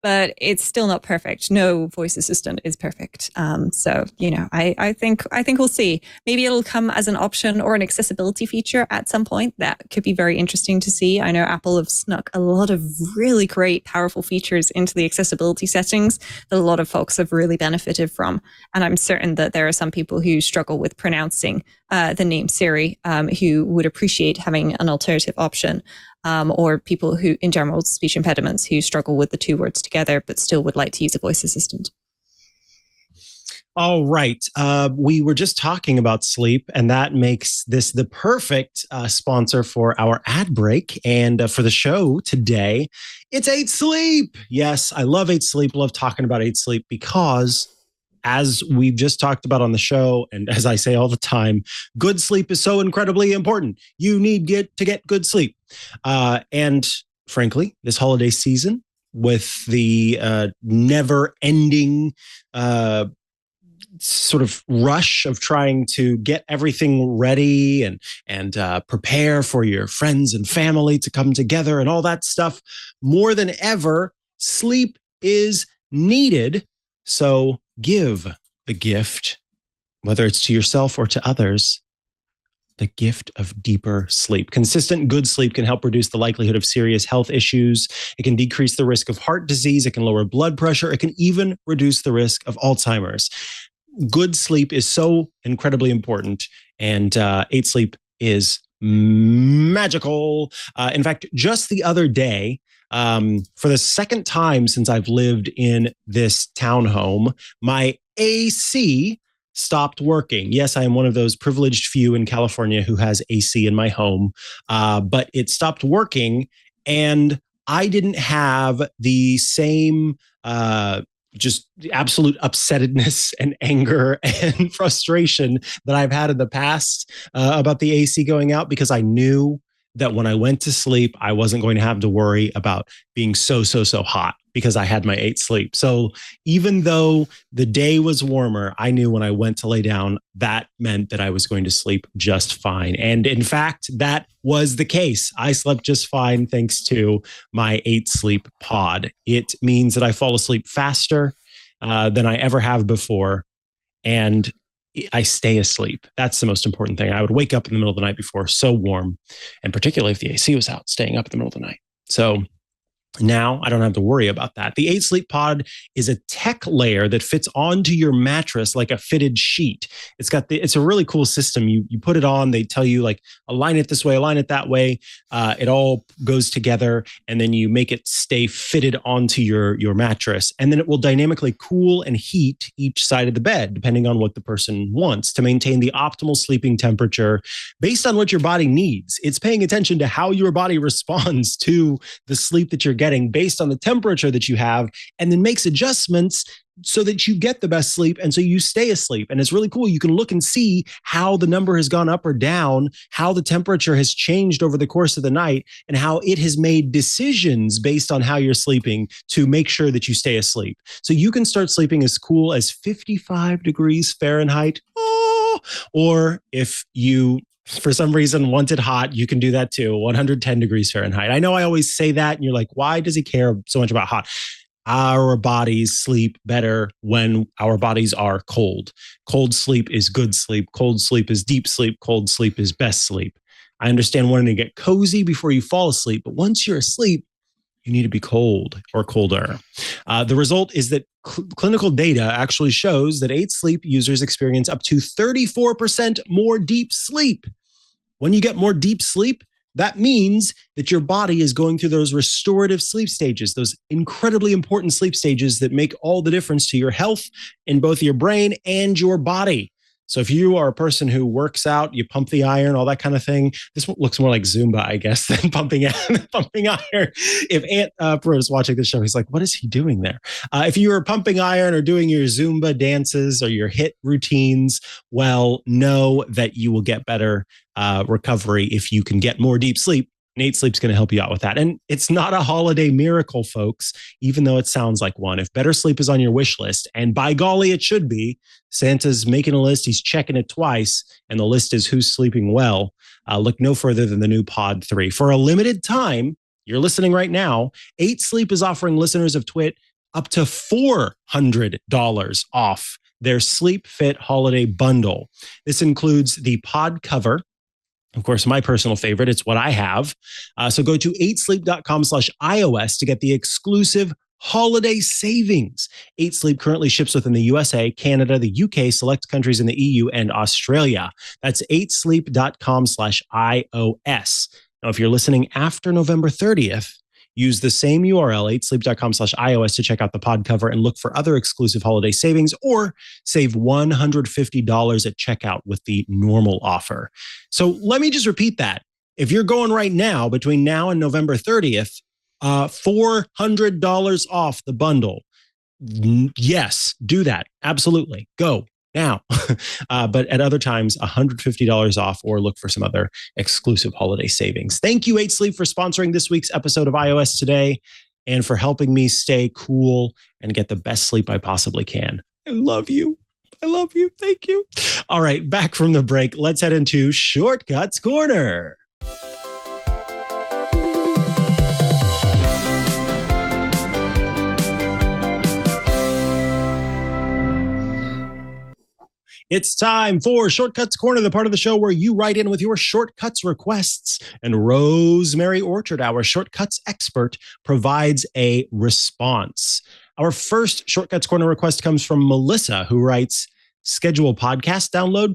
But it's still not perfect. No voice assistant is perfect. So, I think we'll see. Maybe it'll come as an option or an accessibility feature at some point. That could be very interesting to see. I know Apple have snuck a lot of really great, powerful features into the accessibility settings that a lot of folks have really benefited from. And I'm certain that there are some people who struggle with pronouncing the name Siri, who would appreciate having an alternative option. Or people who, in general, speech impediments who struggle with the two words together, but still would like to use a voice assistant. All right. We were just talking about sleep, and that makes this the perfect sponsor for our ad break. And for the show today, it's 8 Sleep. Yes, I love 8 Sleep. Love talking about 8 Sleep because, as we've just talked about on the show, and as I say all the time, good sleep is so incredibly important. You need to get good sleep. And frankly, this holiday season, with the never-ending sort of rush of trying to get everything ready and prepare for your friends and family to come together and all that stuff, more than ever, sleep is needed. So give the gift, whether it's to yourself or to others, the gift of deeper sleep. Consistent good sleep can help reduce the likelihood of serious health issues. It can decrease the risk of heart disease. It can lower blood pressure. It can even reduce the risk of Alzheimer's. Good sleep is so incredibly important, and 8 Sleep is magical. In fact, just the other day, for the second time since I've lived in this townhome, my AC stopped working. Yes, I am one of those privileged few in California who has AC in my home, but it stopped working, and I didn't have the same just absolute upsettedness and anger and frustration that I've had in the past about the AC going out, because I knew that when I went to sleep, I wasn't going to have to worry about being so hot because I had my 8 Sleep. So even though the day was warmer, I knew when I went to lay down, that meant that I was going to sleep just fine. And in fact, that was the case. I slept just fine thanks to my 8 Sleep pod. It means that I fall asleep faster than I ever have before. And I stay asleep. That's the most important thing. I would wake up in the middle of the night before, so warm, and particularly if the AC was out, staying up in the middle of the night. So now I don't have to worry about that. The 8 Sleep Pod is a tech layer that fits onto your mattress like a fitted sheet. It's a really cool system. You put it on, they tell you like, align it this way, align it that way. It all goes together, and then you make it stay fitted onto your mattress. And then it will dynamically cool and heat each side of the bed, depending on what the person wants, to maintain the optimal sleeping temperature based on what your body needs. It's paying attention to how your body responds to the sleep that you're getting based on the temperature that you have, and then makes adjustments so that you get the best sleep and so you stay asleep. And it's really cool. You can look and see how the number has gone up or down, how the temperature has changed over the course of the night, and how it has made decisions based on how you're sleeping to make sure that you stay asleep. So you can start sleeping as cool as 55 degrees Fahrenheit. Or if you for some reason want it hot, you can do that too. 110 degrees Fahrenheit. I know I always say that, and you're like, why does he care so much about hot? Our bodies sleep better when our bodies are cold. Cold sleep is good sleep. Cold sleep is deep sleep. Cold sleep is best sleep. I understand wanting to get cozy before you fall asleep, but once you're asleep, you need to be cold or colder. The result is that clinical data actually shows that 8 Sleep users experience up to 34% more deep sleep. When you get more deep sleep, that means that your body is going through those restorative sleep stages, those incredibly important sleep stages that make all the difference to your health in both your brain and your body. So if you are a person who works out, you pump the iron, all that kind of thing, this looks more like Zumba, I guess, than pumping iron. If Aunt Pearl is watching the show, he's like, what is he doing there? If you are pumping iron or doing your Zumba dances or your HIIT routines, well, know that you will get better recovery if you can get more deep sleep And 8 Sleep's going to help you out with that. And it's not a holiday miracle, folks, even though it sounds like one. If better sleep is on your wish list, and by golly, it should be, Santa's making a list, he's checking it twice, and the list is who's sleeping well. Look no further than the new Pod 3. For a limited time, you're listening right now, 8 Sleep is offering listeners of Twit up to $400 off their Sleep Fit holiday bundle. This includes the pod cover. Of course, my personal favorite. It's what I have. So go to 8sleep.com/iOS to get the exclusive holiday savings. 8 Sleep currently ships within the USA, Canada, the UK, select countries in the EU, and Australia. That's 8sleep.com/iOS. Now, if you're listening after November 30th, use the same URL, 8sleep.com/iOS, to check out the pod cover and look for other exclusive holiday savings, or save $150 at checkout with the normal offer. So let me just repeat that. If you're going right now, between now and November 30th, $400 off the bundle. Yes, do that. Absolutely. Go now. But at other times, $150 off, or look for some other exclusive holiday savings. Thank you, 8 Sleep, for sponsoring this week's episode of iOS Today and for helping me stay cool and get the best sleep I possibly can. I love you. I love you. Thank you. All right, back from the break. Let's head into Shortcuts Corner. It's time for Shortcuts Corner, the part of the show where you write in with your shortcuts requests, and Rosemary Orchard, our shortcuts expert, provides a response. Our first Shortcuts Corner request comes from Melissa, who writes, "Schedule podcast download, ?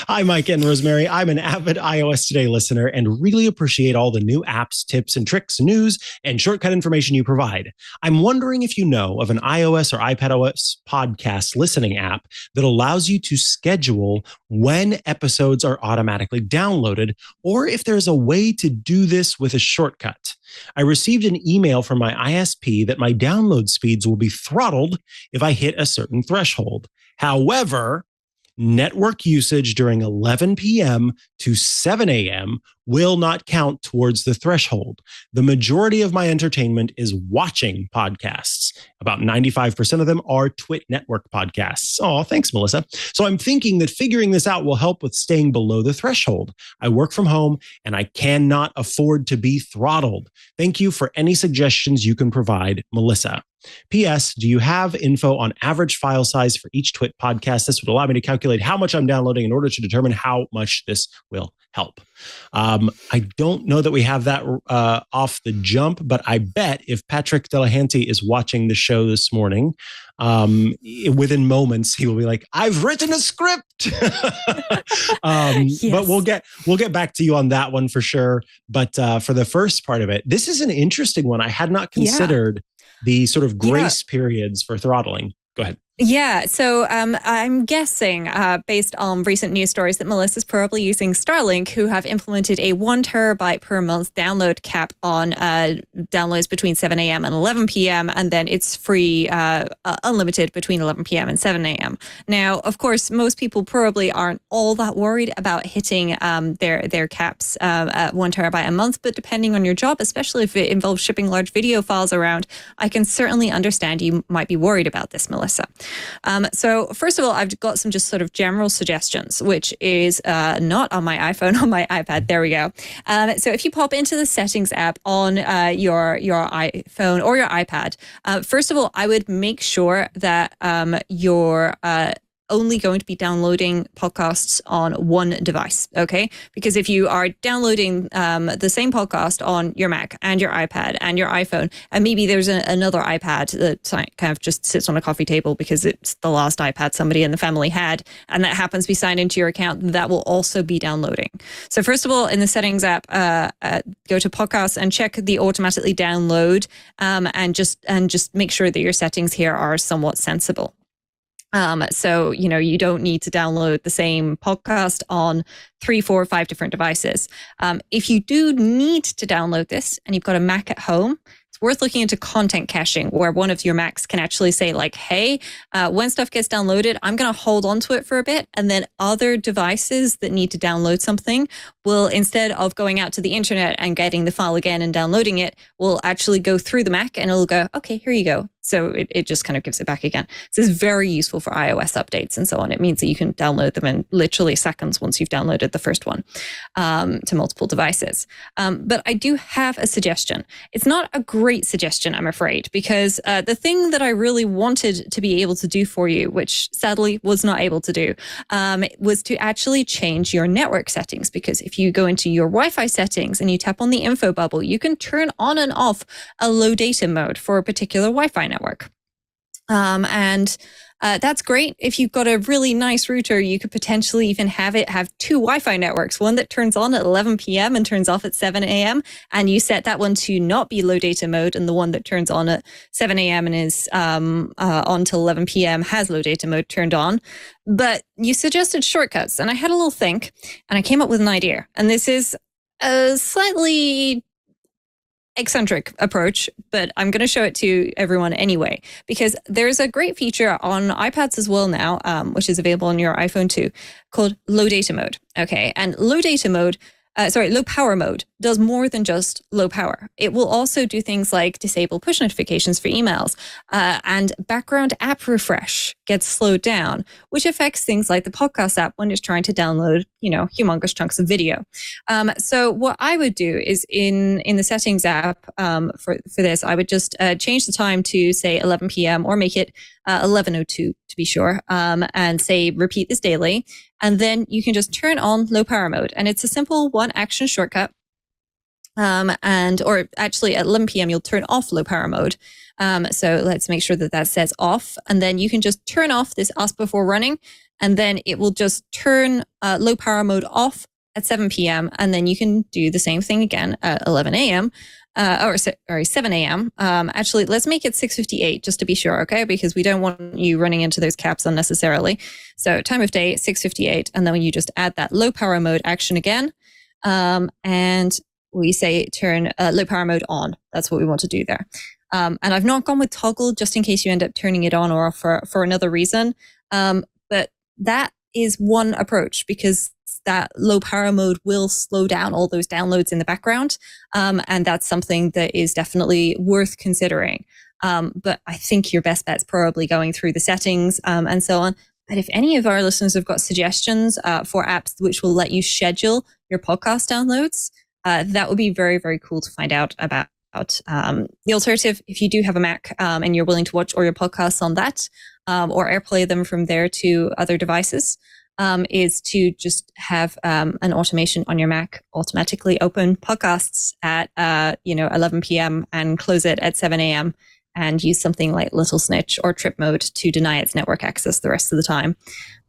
Hi, Mikah and Rosemary. I'm an avid iOS Today listener and really appreciate all the new apps, tips, and tricks, news, and shortcut information you provide. I'm wondering if you know of an iOS or iPadOS podcast listening app that allows you to schedule when episodes are automatically downloaded, or if there's a way to do this with a shortcut. I received an email from my ISP that my download speeds will be throttled if I hit a certain threshold. However, network usage during 11 p.m. to 7 a.m. will not count towards the threshold. The majority of my entertainment is watching podcasts. About 95% of them are Twit Network podcasts." Oh, thanks, Melissa. "So I'm thinking that figuring this out will help with staying below the threshold. I work from home and I cannot afford to be throttled. Thank you for any suggestions you can provide, Melissa. P.S. Do you have info on average file size for each Twit podcast? This would allow me to calculate how much I'm downloading in order to determine how much this will help." I don't know that we have that off the jump, but I bet if Patrick Delahanty is watching the show this morning, within moments, he will be like, "I've written a script." Yes. But we'll get back to you on that one for sure. But for the first part of it, this is an interesting one. I had not considered the sort of grace periods for throttling. Go ahead. Yeah, so I'm guessing, based on recent news stories, that Melissa's probably using Starlink, who have implemented a 1 terabyte per month download cap on downloads between 7 a.m. and 11 p.m., and then it's free, unlimited between 11 p.m. and 7 a.m. Now, of course, most people probably aren't all that worried about hitting their caps at 1 terabyte a month, but depending on your job, especially if it involves shipping large video files around, I can certainly understand you might be worried about this, Melissa. So first of all, I've got some just sort of general suggestions, which is not on my iPhone, on my iPad. There we go. So if you pop into the settings app on your iPhone or your iPad, first of all, I would make sure that you're only going to be downloading podcasts on one device, okay? Because if you are downloading the same podcast on your Mac and your iPad and your iPhone, and maybe there's another iPad that kind of just sits on a coffee table because it's the last iPad somebody in the family had, and that happens to be signed into your account, that will also be downloading. So first of all, in the settings app, go to podcasts and check the automatically download, and just make sure that your settings here are somewhat sensible. So, you don't need to download the same podcast on 3, 4, 5 different devices. If you do need to download this and you've got a Mac at home, it's worth looking into content caching, where one of your Macs can actually say like, hey, when stuff gets downloaded, I'm going to hold on to it for a bit. And then other devices that need to download something will, instead of going out to the internet and getting the file again and downloading it, will actually go through the Mac and it'll go, okay, here you go. So it just kind of gives it back again. So it's very useful for iOS updates and so on. It means that you can download them in literally seconds once you've downloaded the first one to multiple devices. But I do have a suggestion. It's not a great suggestion, I'm afraid, because the thing that I really wanted to be able to do for you, which sadly was not able to do, was to actually change your network settings. Because if you go into your Wi-Fi settings and you tap on the info bubble, you can turn on and off a low data mode for a particular Wi-Fi network. That's great. If you've got a really nice router, you could potentially even have two Wi-Fi networks, one that turns on at 11 p.m. and turns off at 7 a.m. And you set that one to not be low data mode, and the one that turns on at 7 a.m. and is on till 11 p.m. has low data mode turned on. But you suggested shortcuts, and I had a little think, and I came up with an idea. And this is a slightly eccentric approach, but I'm going to show it to everyone anyway, because there's a great feature on iPads as well now, which is available on your iPhone too, called low data mode. Okay. And low power mode does more than just low power. It will also do things like disable push notifications for emails, and background app refresh gets slowed down, which affects things like the podcast app when it's trying to download, humongous chunks of video. So what I would do is in the settings app for this, I would just change the time to say 11 p.m. or make it 11:02 to be sure, and say repeat this daily. And then you can just turn on low power mode. And it's a simple one action shortcut. Or actually at 11 p.m. you'll turn off low power mode. So let's make sure that says off. And then you can just turn off this ask before running. And then it will just turn low power mode off at 7 p.m. And then you can do the same thing again at 11 a.m. 7 a.m. Actually, let's make it 6:58 just to be sure, okay? Because we don't want you running into those caps unnecessarily. So time of day, 6:58. And then you just add that low power mode action again. And we say turn low power mode on. That's what we want to do there. And I've not gone with toggle just in case you end up turning it on or off for another reason. But that is one approach, because that low power mode will slow down all those downloads in the background. And that's something that is definitely worth considering. But I think your best bet's probably going through the settings and so on. But if any of our listeners have got suggestions for apps which will let you schedule your podcast downloads, that would be very, very cool to find out about. The alternative, if you do have a Mac and you're willing to watch all your podcasts on that, or AirPlay them from there to other devices, is to just have an automation on your Mac automatically open podcasts at 11 p.m. and close it at 7 a.m. and use something like Little Snitch or Trip Mode to deny its network access the rest of the time.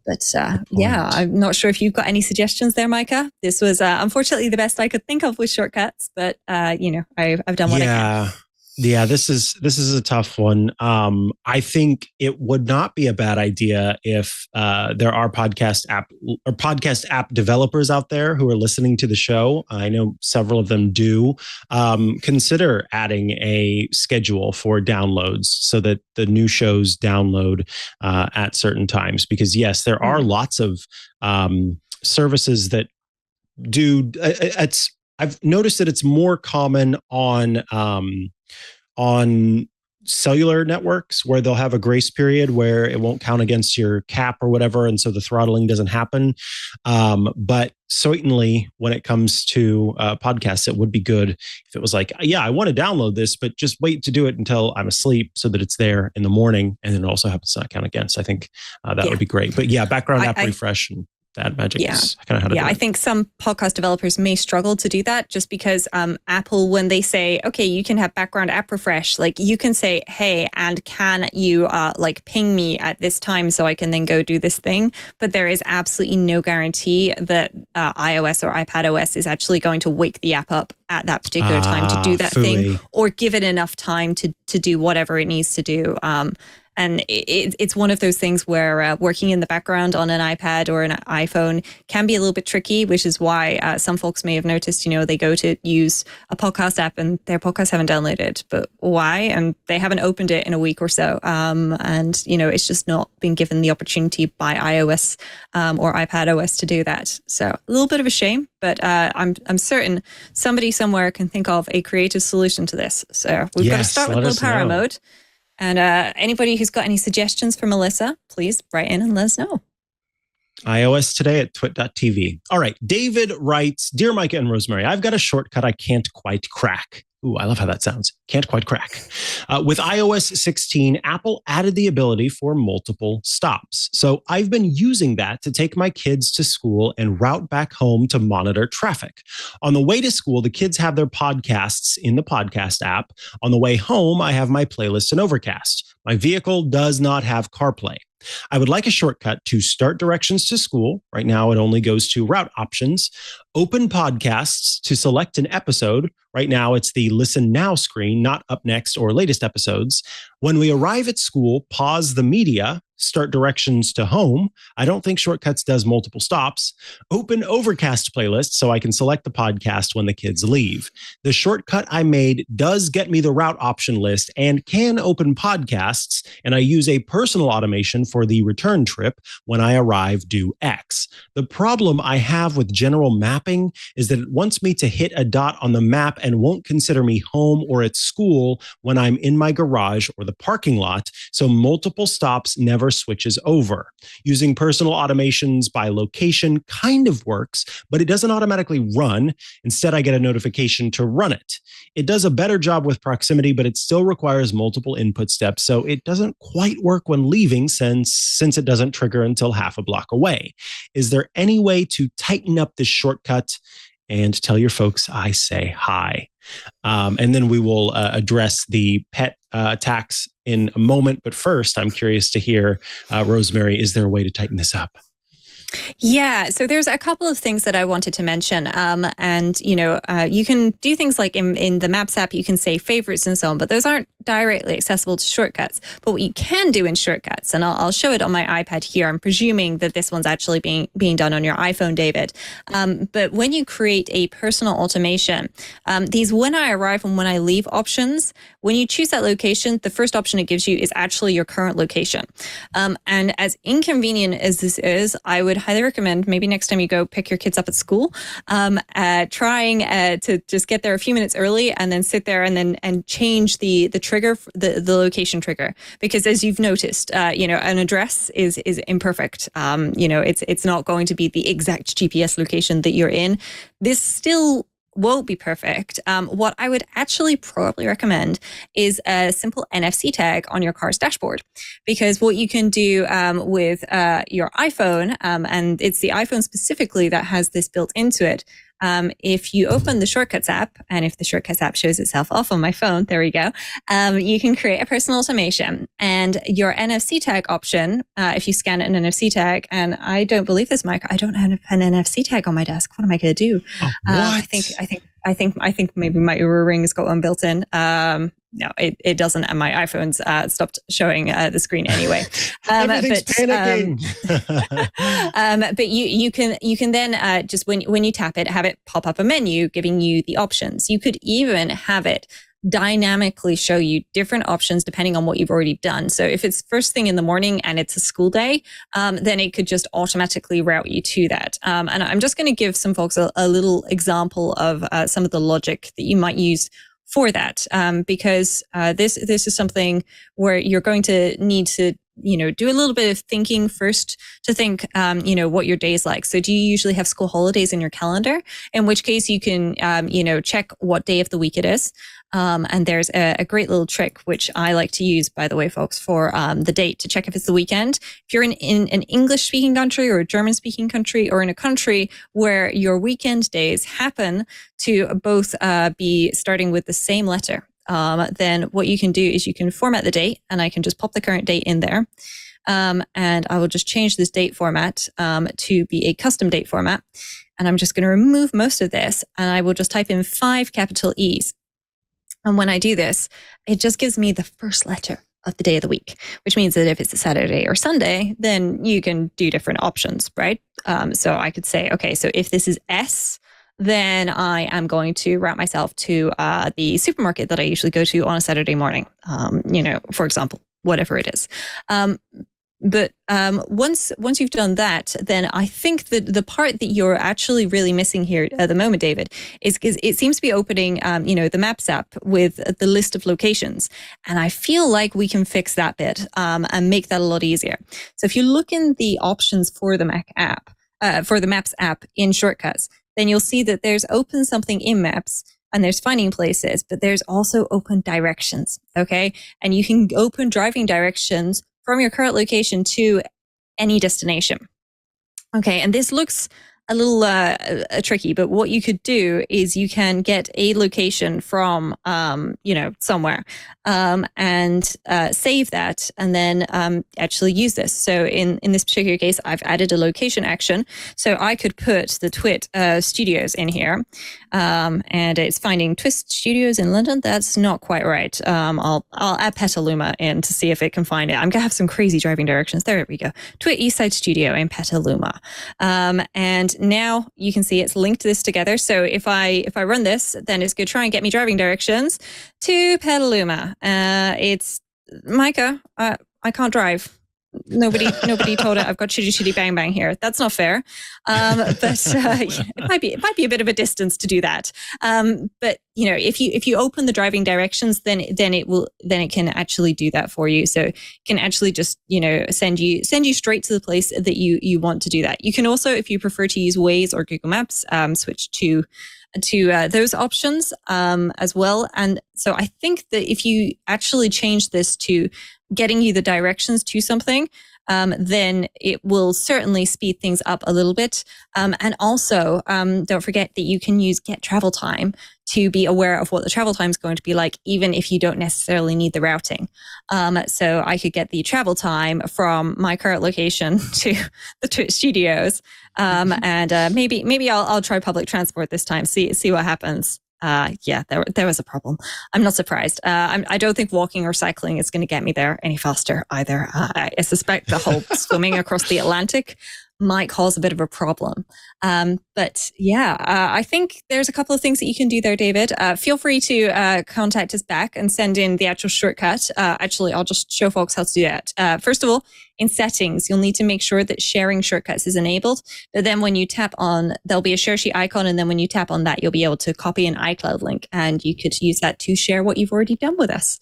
But I'm not sure if you've got any suggestions there, Mikah. This was unfortunately the best I could think of with shortcuts, but I've done what I can. Yeah, this is a tough one. I think it would not be a bad idea if there are podcast app developers out there who are listening to the show. I know several of them do. Consider adding a schedule for downloads so that the new shows download at certain times. Because yes, there are lots of services that do. I've noticed that it's more common on cellular networks where they'll have a grace period where it won't count against your cap or whatever. And so the throttling doesn't happen. But certainly when it comes to podcasts, it would be good if it was like, yeah, I want to download this, but just wait to do it until I'm asleep so that it's there in the morning. And then it also happens to not count against. I think that would be great. But yeah, background app refresh and that magic is kind of how to do it. I think some podcast developers may struggle to do that just because Apple, when they say, okay, you can have background app refresh, like you can say, hey, and can you ping me at this time so I can then go do this thing? But there is absolutely no guarantee that iOS or iPadOS is actually going to wake the app up at that particular time to do that thing or give it enough time to do whatever it needs to do. And it's one of those things where working in the background on an iPad or an iPhone can be a little bit tricky, which is why some folks may have noticed, they go to use a podcast app and their podcasts haven't downloaded. But why? And they haven't opened it in a week or so. And it's just not been given the opportunity by iOS or iPadOS to do that. So a little bit of a shame, but I'm certain somebody somewhere can think of a creative solution to this. So we've got to start with low power mode. And anybody who's got any suggestions for Melissa, please write in and let us know. iOS today at twit.tv. All right. David writes, Dear Mikah and Rosemary, I've got a shortcut I can't quite crack. Ooh, I love how that sounds. Can't quite crack. With iOS 16, Apple added the ability for multiple stops. So I've been using that to take my kids to school and route back home to monitor traffic. On the way to school, the kids have their podcasts in the podcast app. On the way home, I have my playlist in Overcast. My vehicle does not have CarPlay. I would like a shortcut to start directions to school. Right now, it only goes to route options. Open podcasts to select an episode. Right now, it's the Listen Now screen, not Up Next or latest episodes. When we arrive at school, pause the media, start directions to home. I don't think Shortcuts does multiple stops. Open Overcast playlist so I can select the podcast when the kids leave. The shortcut I made does get me the route option list and can open podcasts, and I use a personal automation for the return trip when I arrive due X. The problem I have with general mapping is that it wants me to hit a dot on the map and won't consider me home or at school when I'm in my garage or the parking lot, so multiple stops never switches over. Using personal automations by location kind of works, but it doesn't automatically run. Instead, I get a notification to run it. It does a better job with proximity, but it still requires multiple input steps, so it doesn't quite work when leaving since it doesn't trigger until half a block away. Is there any way to tighten up this shortcut? And tell your folks I say hi. And then we will address the pet attacks in a moment. But first, I'm curious to hear, Rosemary, is there a way to tighten this up? Yeah, so there's a couple of things that I wanted to mention. You can do things like in the Maps app, you can say favorites and so on, but those aren't directly accessible to shortcuts. But what you can do in shortcuts, and I'll show it on my iPad here. I'm presuming that this one's actually being done on your iPhone, David. But when you create a personal automation, these when I arrive and when I leave options, when you choose that location, the first option it gives you is actually your current location. And as inconvenient as this is, I would highly recommend maybe next time you go pick your kids up at school, trying to just get there a few minutes early and then sit there and change the trigger, the location trigger, because as you've noticed, an address is imperfect. It's not going to be the exact GPS location that you're in. This still won't be perfect. What I would actually probably recommend is a simple NFC tag on your car's dashboard, because what you can do with your iPhone, and it's the iPhone specifically that has this built into it. If you open the Shortcuts app, and if the Shortcuts app shows itself off on my phone, there we go, you can create a personal automation. And your NFC tag option, if you scan an NFC tag, and I don't believe this, Mike, I don't have an NFC tag on my desk. What am I going to do? I think maybe my Oura Ring's got one built in. No, it doesn't, and my iPhone's stopped showing the screen anyway. Everything's panicking. But you can then just when you tap it, have it pop up a menu giving you the options. You could even have it dynamically show you different options depending on what you've already done. So if it's first thing in the morning and it's a school day, then it could just automatically route you to that. And I'm just going to give some folks a little example of some of the logic that you might use for that, because this is something where you're going to need to do a little bit of thinking first to think, what your day is like. So do you usually have school holidays in your calendar? In which case you can, check what day of the week it is. And there's a great little trick, which I like to use, by the way, folks, for the date to check if it's the weekend. If you're in an English-speaking country or a German-speaking country, or in a country where your weekend days happen to both be starting with the same letter, then what you can do is you can format the date, and I can just pop the current date in there. And I will just change this date format to be a custom date format. And I'm just going to remove most of this, and I will just type in 5 capital E's. And when I do this, it just gives me the first letter of the day of the week, which means that if it's a Saturday or Sunday, then you can do different options, right? So I could say, okay, so if this is S, then I am going to route myself to the supermarket that I usually go to on a Saturday morning, for example, whatever it is. But once you've done that, then I think that the part that you're actually really missing here at the moment, David, is it seems to be opening, the Maps app with the list of locations. And I feel like we can fix that bit and make that a lot easier. So if you look in the options for the Mac app, for the Maps app in Shortcuts, then you'll see that there's open something in Maps and there's finding places, but there's also open directions. Okay. And you can open driving directions from your current location to any destination. Okay, and this looks a little tricky, but what you could do is you can get a location from, somewhere and save that and then actually use this. So in this particular case, I've added a location action. So I could put the Twit studios in here and it's finding Twist Studios in London. That's not quite right. I'll add Petaluma in to see if it can find it. I'm going to have some crazy driving directions. There we go. Twit Eastside Studio in Petaluma. And now you can see it's linked this together. So if I run this, then it's going to try and get me driving directions to Petaluma. It's Mikah. I can't drive. Nobody told it. I've got chitty chitty bang bang here. That's not fair. But it might be a bit of a distance to do that. But if you open the driving directions, then it can actually do that for you. So it can actually just send you straight to the place that you want to do that. You can also, if you prefer to use Waze or Google Maps, switch to those options as well. And so I think that if you actually change this to getting you the directions to something, then it will certainly speed things up a little bit. And also, don't forget that you can use Get Travel Time to be aware of what the travel time is going to be like, even if you don't necessarily need the routing. So I could get the travel time from my current location to the Twitch studios. And maybe I'll try public transport this time, see what happens. There was a problem. I'm not surprised. I don't think walking or cycling is going to get me there any faster either. I suspect the whole swimming across the Atlantic might cause a bit of a problem. I think there's a couple of things that you can do there, David. Feel free to contact us back and send in the actual shortcut. Actually, I'll just show folks how to do that. First of all, in settings, you'll need to make sure that sharing shortcuts is enabled. But then when you tap on, there'll be a share sheet icon. And then when you tap on that, you'll be able to copy an iCloud link and you could use that to share what you've already done with us,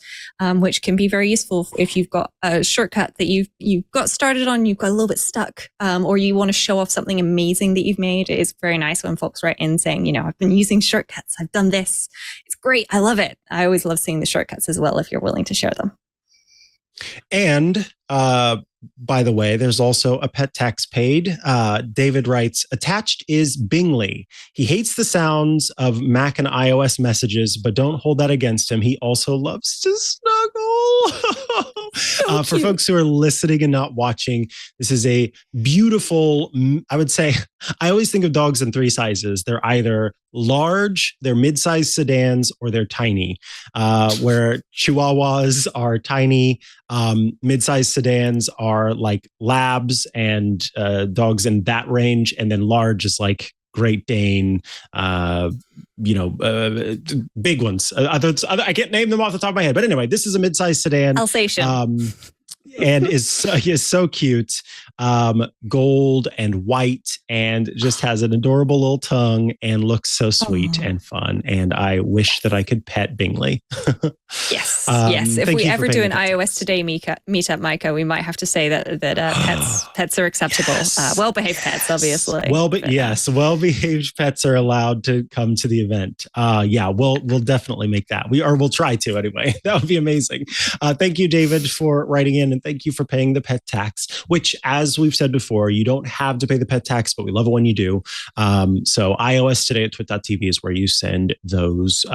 which can be very useful if you've got a shortcut that you've got started on, you've got a little bit stuck, or you want to show off something amazing that you've made. It is very nice when folks write in saying, I've been using shortcuts. I've done this. It's great. I love it. I always love seeing the shortcuts as well if you're willing to share them. And by the way, there's also a pet tax paid. David writes, attached is Bingley. He hates the sounds of Mac and iOS messages, but don't hold that against him. He also loves to snuggle. For folks who are listening and not watching, this is a beautiful, I would say, I always think of dogs in three sizes. They're either large, they're mid-sized sedans, or they're tiny, where Chihuahuas are tiny, mid-sized sedans are like labs and dogs in that range, and then large is like Great Dane, big ones. I can't name them off the top of my head, but anyway, this is a mid-sized sedan. Alsatian. And he is so cute, gold and white, and just has an adorable little tongue and looks so sweet and fun. And I wish that I could pet Bingley. Yes. If we ever do an iOS Today meetup, Mikah, we might have to say that pets are acceptable. Yes. Well-behaved pets, obviously. Well-behaved pets are allowed to come to the event. We'll definitely make that. We'll try to anyway. That would be amazing. Thank you, David, for writing in, and thank you for paying the pet tax, which, as we've said before, you don't have to pay the pet tax, but we love it when you do. So iOS Today at twit.tv is where you send those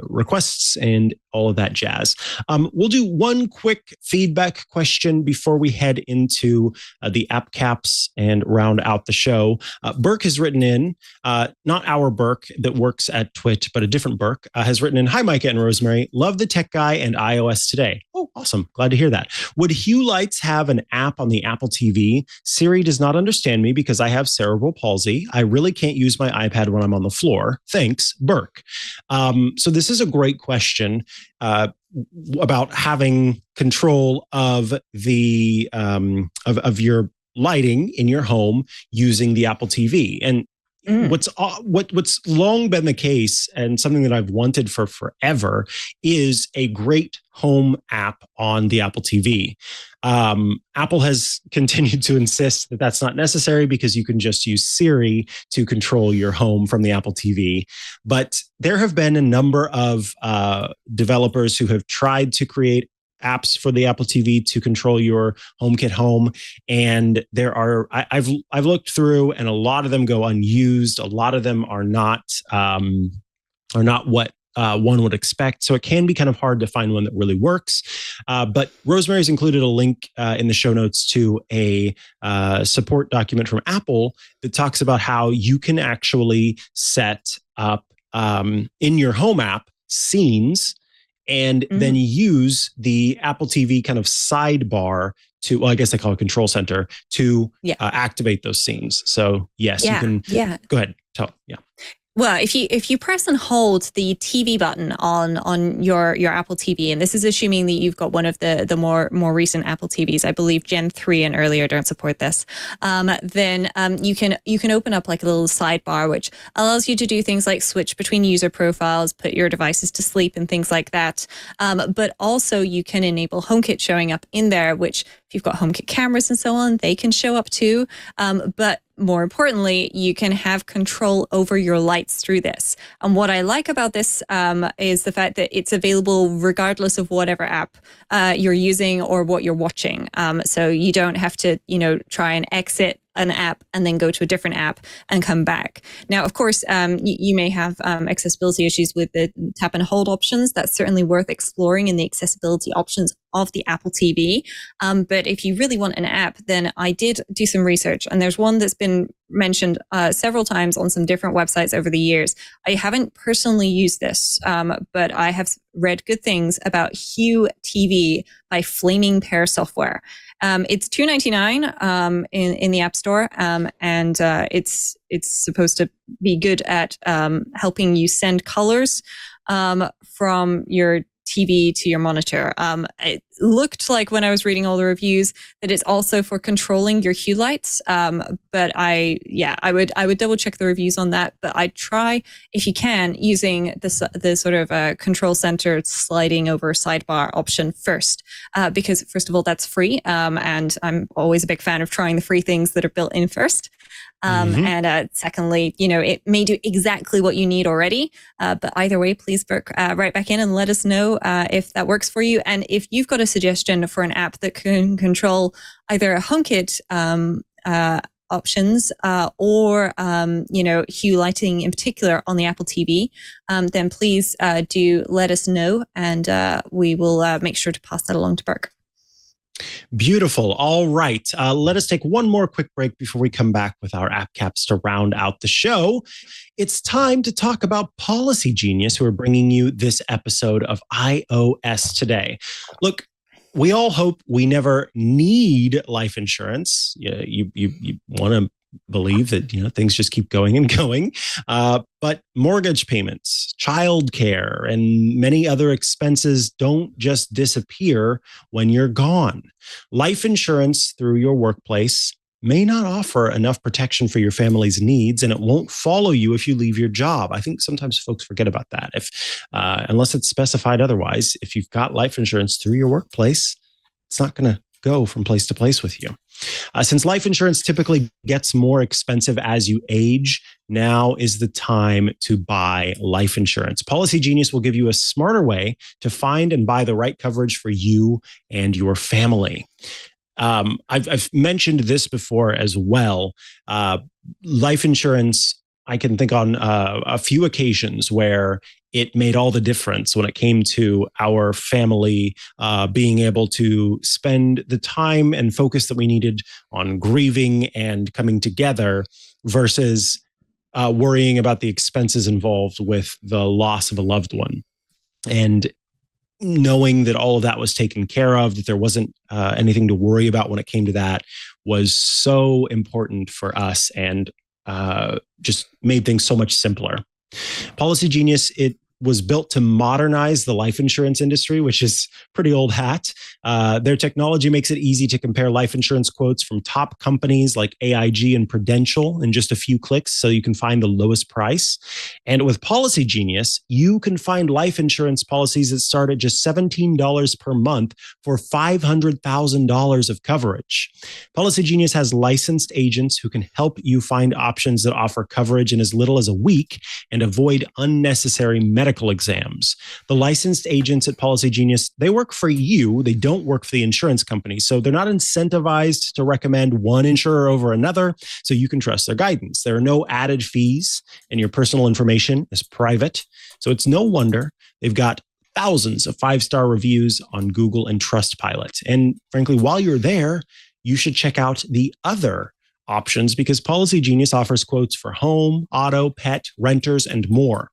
requests, and all of that jazz. We'll do one quick feedback question before we head into the app caps and round out the show. Burke has written in, not our Burke that works at Twit, but a different Burke, has written in, "Hi, Mikah and Rosemary. Love the tech guy and iOS today." Oh, awesome. Glad to hear that. Would Hue Lights have an app on the Apple TV? Siri does not understand me because I have cerebral palsy. I really can't use my iPad when I'm on the floor. Thanks, Burke. So this is a great question about having control of the of your lighting in your home using the Apple TV. And what's long been the case, and something that I've wanted for forever, is a great home app on the Apple TV. Apple has continued to insist that that's not necessary because you can just use Siri to control your home from the Apple TV. But there have been a number of developers who have tried to create apps for the Apple TV to control your HomeKit home, and there are I've looked through, and a lot of them go unused. A lot of them are not what one would expect. So it can be kind of hard to find one that really works. But Rosemary's included a link in the show notes to a support document from Apple that talks about how you can actually set up in your home app scenes and then use the Apple TV kind of sidebar to, well, I guess they call it Control Center, to activate those scenes. So yes, you can. Yeah. Go ahead. Yeah. Well, if you press and hold the TV button on your Apple TV, and this is assuming that you've got one of the more recent Apple TVs, I believe Gen 3 and earlier don't support this, then you can open up like a little sidebar which allows you to do things like switch between user profiles, put your devices to sleep and things like that. But also you can enable HomeKit showing up in there, which if you've got HomeKit cameras and so on, they can show up too. But more importantly, you can have control over your lights through this. And what I like about this is the fact that it's available regardless of whatever app you're using or what you're watching. So you don't have to, try and exit an app and then go to a different app and come back. Now, of course, you may have accessibility issues with the tap and hold options. That's certainly worth exploring in the accessibility options of the Apple TV. But if you really want an app, then I did do some research, and there's one that's been mentioned several times on some different websites over the years. I haven't personally used this, but I have read good things about Hue TV by Flaming Pear Software. It's $2.99 in the App Store, and it's supposed to be good at helping you send colors from your TV to your monitor. It looked like when I was reading all the reviews that it's also for controlling your Hue lights. But I would double check the reviews on that. But I'd try, if you can, using the sort of control center sliding over sidebar option first, because first of all, that's free. And I'm always a big fan of trying the free things that are built in first. And secondly, it may do exactly what you need already. But either way, please, Burke, write back in and let us know if that works for you. And if you've got a suggestion for an app that can control either a HomeKit options or, Hue lighting in particular on the Apple TV, then please do let us know, and we will make sure to pass that along to Burke. Beautiful. All right. Let us take one more quick break before we come back with our app caps to round out the show. It's time to talk about Policy Genius, who are bringing you this episode of iOS Today. Look, we all hope we never need life insurance. You want to believe that things just keep going and going, but mortgage payments, childcare, and many other expenses don't just disappear when you're gone. Life insurance through your workplace may not offer enough protection for your family's needs, and it won't follow you if you leave your job. I think sometimes folks forget about that. Unless it's specified otherwise, if you've got life insurance through your workplace, it's not going to go from place to place with you. Since life insurance typically gets more expensive as you age, now is the time to buy life insurance. Policy Genius will give you a smarter way to find and buy the right coverage for you and your family. I've mentioned this before as well. Life insurance I can think on a few occasions where it made all the difference when it came to our family being able to spend the time and focus that we needed on grieving and coming together versus worrying about the expenses involved with the loss of a loved one. And knowing that all of that was taken care of, that there wasn't anything to worry about when it came to that, was so important for us and just made things so much simpler. Policy Genius, it was built to modernize the life insurance industry, which is pretty old hat. Their technology makes it easy to compare life insurance quotes from top companies like AIG and Prudential in just a few clicks, so you can find the lowest price. And with Policy Genius, you can find life insurance policies that start at just $17 per month for $500,000 of coverage. Policy Genius has licensed agents who can help you find options that offer coverage in as little as a week and avoid unnecessary medical exams. The licensed agents at Policy Genius, they work for you. They don't work for the insurance company. So they're not incentivized to recommend one insurer over another. So you can trust their guidance. There are no added fees, and your personal information is private. So it's no wonder they've got thousands of 5-star reviews on Google and Trustpilot. And frankly, while you're there, you should check out the other options because Policy Genius offers quotes for home, auto, pet, renters, and more.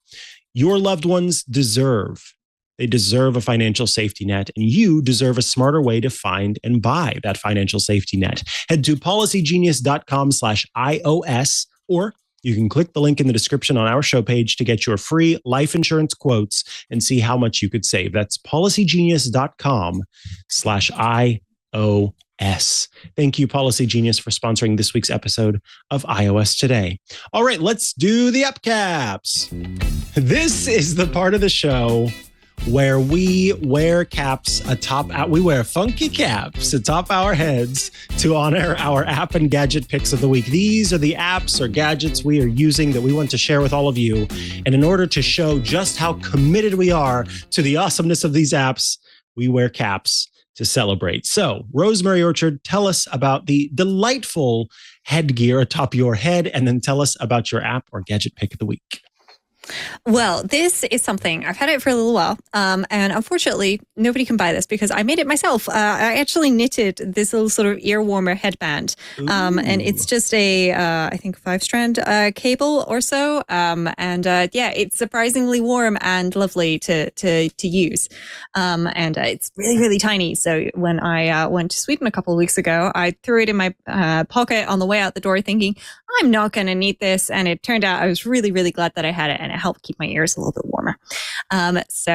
Your loved ones deserve a financial safety net, and you deserve a smarter way to find and buy that financial safety net. Head to policygenius.com/iOS, or you can click the link in the description on our show page to get your free life insurance quotes and see how much you could save. That's policygenius.com/iOS. Thank you, Policy Genius, for sponsoring this week's episode of iOS Today. All right, let's do the app caps. This is the part of the show where we wear caps we wear funky caps atop our heads to honor our app and gadget picks of the week. These are the apps or gadgets we are using that we want to share with all of you. And in order to show just how committed we are to the awesomeness of these apps, we wear caps to celebrate. So, Rosemary Orchard, tell us about the delightful headgear atop your head, and then tell us about your app or gadget pick of the week. Well, this is something I've had it for a little while, and unfortunately, nobody can buy this because I made it myself. I actually knitted this little sort of ear warmer headband, and it's just a, I think, 5-strand cable or so, and it's surprisingly warm and lovely to use, and it's really, really tiny. So when I went to Sweden a couple of weeks ago, I threw it in my pocket on the way out the door, thinking I'm not going to need this, and it turned out I was really, really glad that I had it, and it helped keep my ears a little bit warmer. This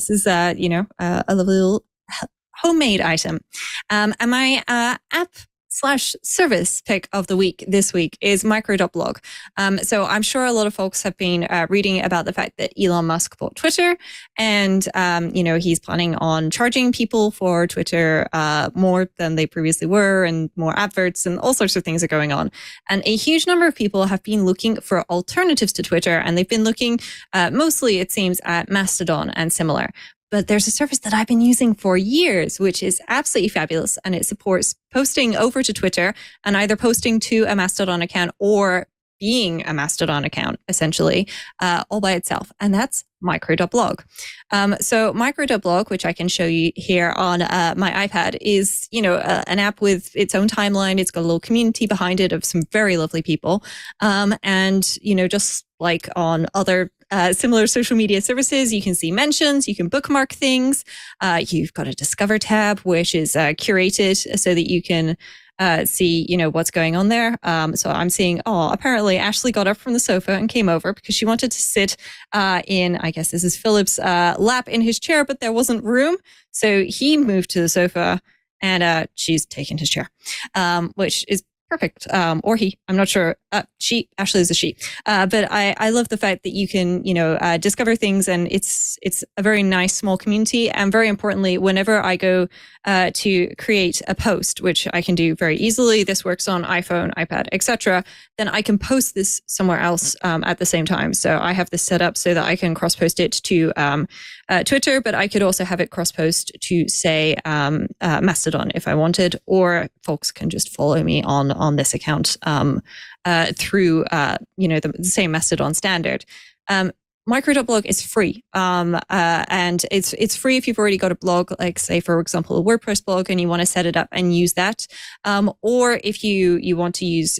is a lovely little homemade item. And my app/service pick of the week this week is Micro.Blog. So I'm sure a lot of folks have been reading about the fact that Elon Musk bought Twitter, and he's planning on charging people for Twitter more than they previously were, and more adverts and all sorts of things are going on. And a huge number of people have been looking for alternatives to Twitter, and they've been looking mostly, it seems, at Mastodon and similar. But there's a service that I've been using for years, which is absolutely fabulous. And it supports posting over to Twitter and either posting to a Mastodon account or being a Mastodon account, essentially, all by itself. And that's Micro.Blog. So Micro.Blog, which I can show you here on my iPad, is, an app with its own timeline. It's got a little community behind it of some very lovely people. Just like on other similar social media services, you can see mentions, you can bookmark things. You've got a Discover tab, which is curated so that you can see, what's going on there. So I'm seeing, apparently Ashley got up from the sofa and came over because she wanted to sit in, I guess this is Philip's lap in his chair, but there wasn't room. So he moved to the sofa and she's taken his chair, which is perfect. Or he, I'm not sure. She, Ashley is a she. But I love the fact that you can, discover things, and it's a very nice small community. And very importantly, whenever I go to create a post, which I can do very easily, this works on iPhone, iPad, etc., then I can post this somewhere else at the same time. So I have this set up so that I can cross-post it to Twitter, but I could also have it cross-post to, say, Mastodon if I wanted, or folks can just follow me on this account through the same Mastodon standard. Micro.Blog is free, and it's free if you've already got a blog, like say for example a WordPress blog, and you want to set it up and use that, or if you want to use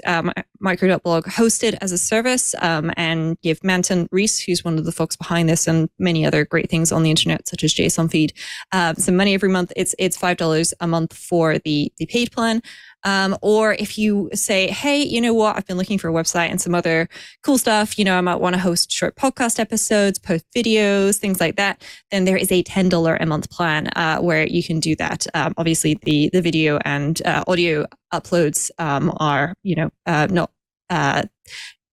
Micro.Blog hosted as a service, and give Manton Rees, who's one of the folks behind this and many other great things on the internet such as JSON feed, some money every month. It's $5 a month for the paid plan. Or if you say, hey, you know what, I've been looking for a website and some other cool stuff, I might want to host short podcast episodes, post videos, things like that, then there is a $10 a month plan where you can do that. Obviously, the video and audio uploads are, not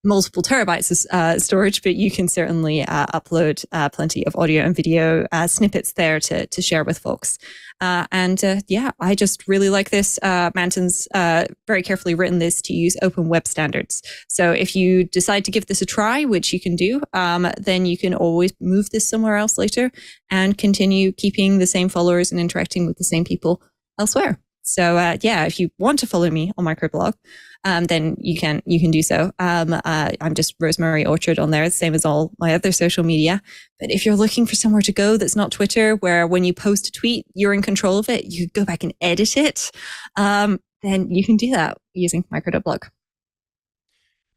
multiple terabytes of storage, but you can certainly upload plenty of audio and video snippets there to share with folks. I just really like this. Manton's very carefully written this to use open web standards. So if you decide to give this a try, which you can do, then you can always move this somewhere else later and continue keeping the same followers and interacting with the same people elsewhere. So if you want to follow me on Micro.Blog, then you can do so. I'm just Rosemary Orchard on there, same as all my other social media. But if you're looking for somewhere to go that's not Twitter, where when you post a tweet, you're in control of it, you go back and edit it, then you can do that using Micro.Blog.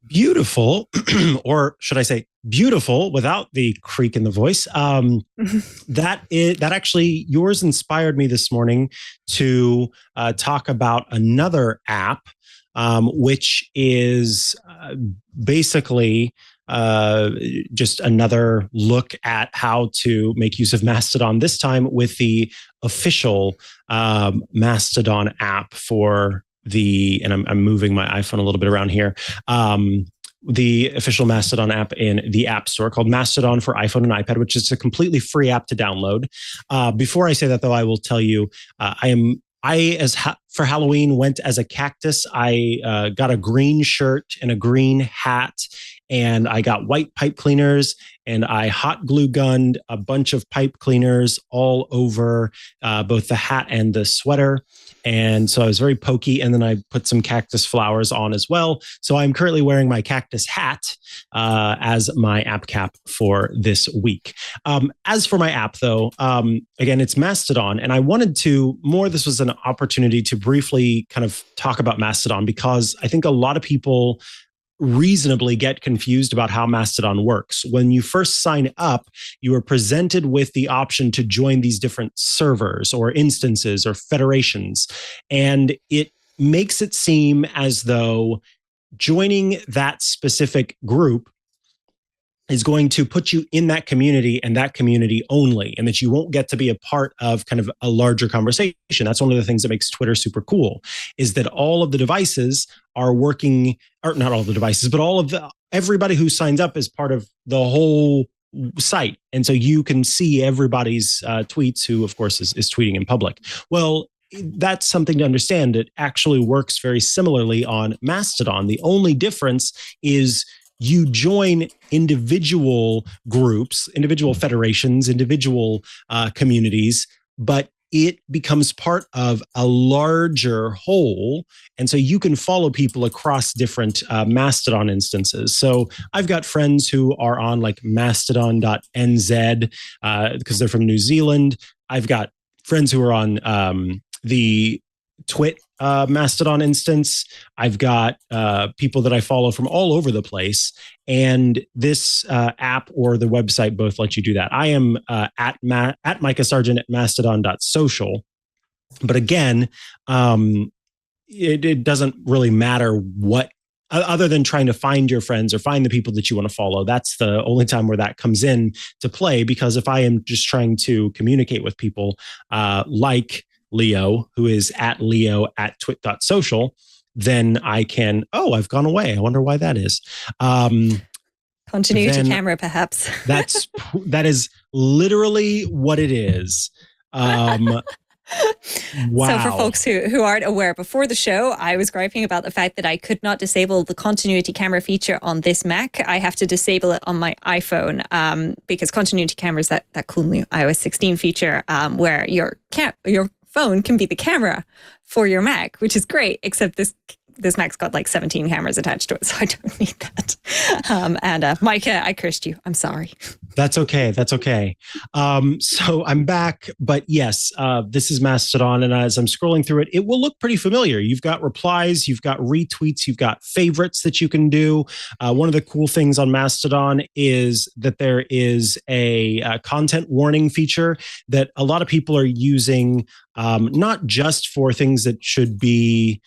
Beautiful, or should I say beautiful without the creak in the voice. That actually, yours inspired me this morning to talk about another app, which is basically just another look at how to make use of Mastodon, this time with the official Mastodon app for and I'm moving my iPhone a little bit around here. The official Mastodon app in the App Store called Mastodon for iPhone and iPad, which is a completely free app to download. Before I say that, though, I will tell you, for Halloween, went as a cactus. I got a green shirt and a green hat, and I got white pipe cleaners, and I hot glue gunned a bunch of pipe cleaners all over both the hat and the sweater. And so I was very pokey, and then I put some cactus flowers on as well. So I'm currently wearing my cactus hat as my app cap for this week. As for my app, though, again, it's Mastodon. And I wanted this was an opportunity to briefly kind of talk about Mastodon, because I think a lot of people reasonably get confused about how Mastodon works. When you first sign up, you are presented with the option to join these different servers or instances or federations. And it makes it seem as though joining that specific group is going to put you in that community and that community only, and that you won't get to be a part of kind of a larger conversation. That's one of the things that makes Twitter super cool, is that all of the devices are working, or not all the devices, but everybody who signs up is part of the whole site. And so you can see everybody's tweets, who of course is tweeting in public. Well, that's something to understand. It actually works very similarly on Mastodon. The only difference is you join individual groups, individual federations, individual communities, but it becomes part of a larger whole. And so you can follow people across different Mastodon instances. So I've got friends who are on like mastodon.nz because they're from New Zealand. I've got friends who are on the Twit Mastodon instance. I've got people that I follow from all over the place, and this app or the website both let you do that. I am at Mikah Sargent at mastodon.social, but again, it doesn't really matter what, other than trying to find your friends or find the people that you want to follow. That's the only time where that comes in to play, because if I am just trying to communicate with people like Leo, who is at leo@twit.social, then I can, I've gone away. I wonder why that is. Continuity camera, perhaps. that is literally what it is. Wow. So for folks who aren't aware, before the show, I was griping about the fact that I could not disable the continuity camera feature on this Mac. I have to disable it on my iPhone because continuity camera is that cool new iOS 16 feature where your phone can be the camera for your Mac, which is great, except this this Mac's got like 17 cameras attached to it, so I don't need that. And Mikah, I cursed you. I'm sorry. That's okay. That's okay. So I'm back, but yes, this is Mastodon. And as I'm scrolling through it, it will look pretty familiar. You've got replies, you've got retweets, you've got favorites that you can do. One of the cool things on Mastodon is that there is a content warning feature that a lot of people are using, not just for things that should be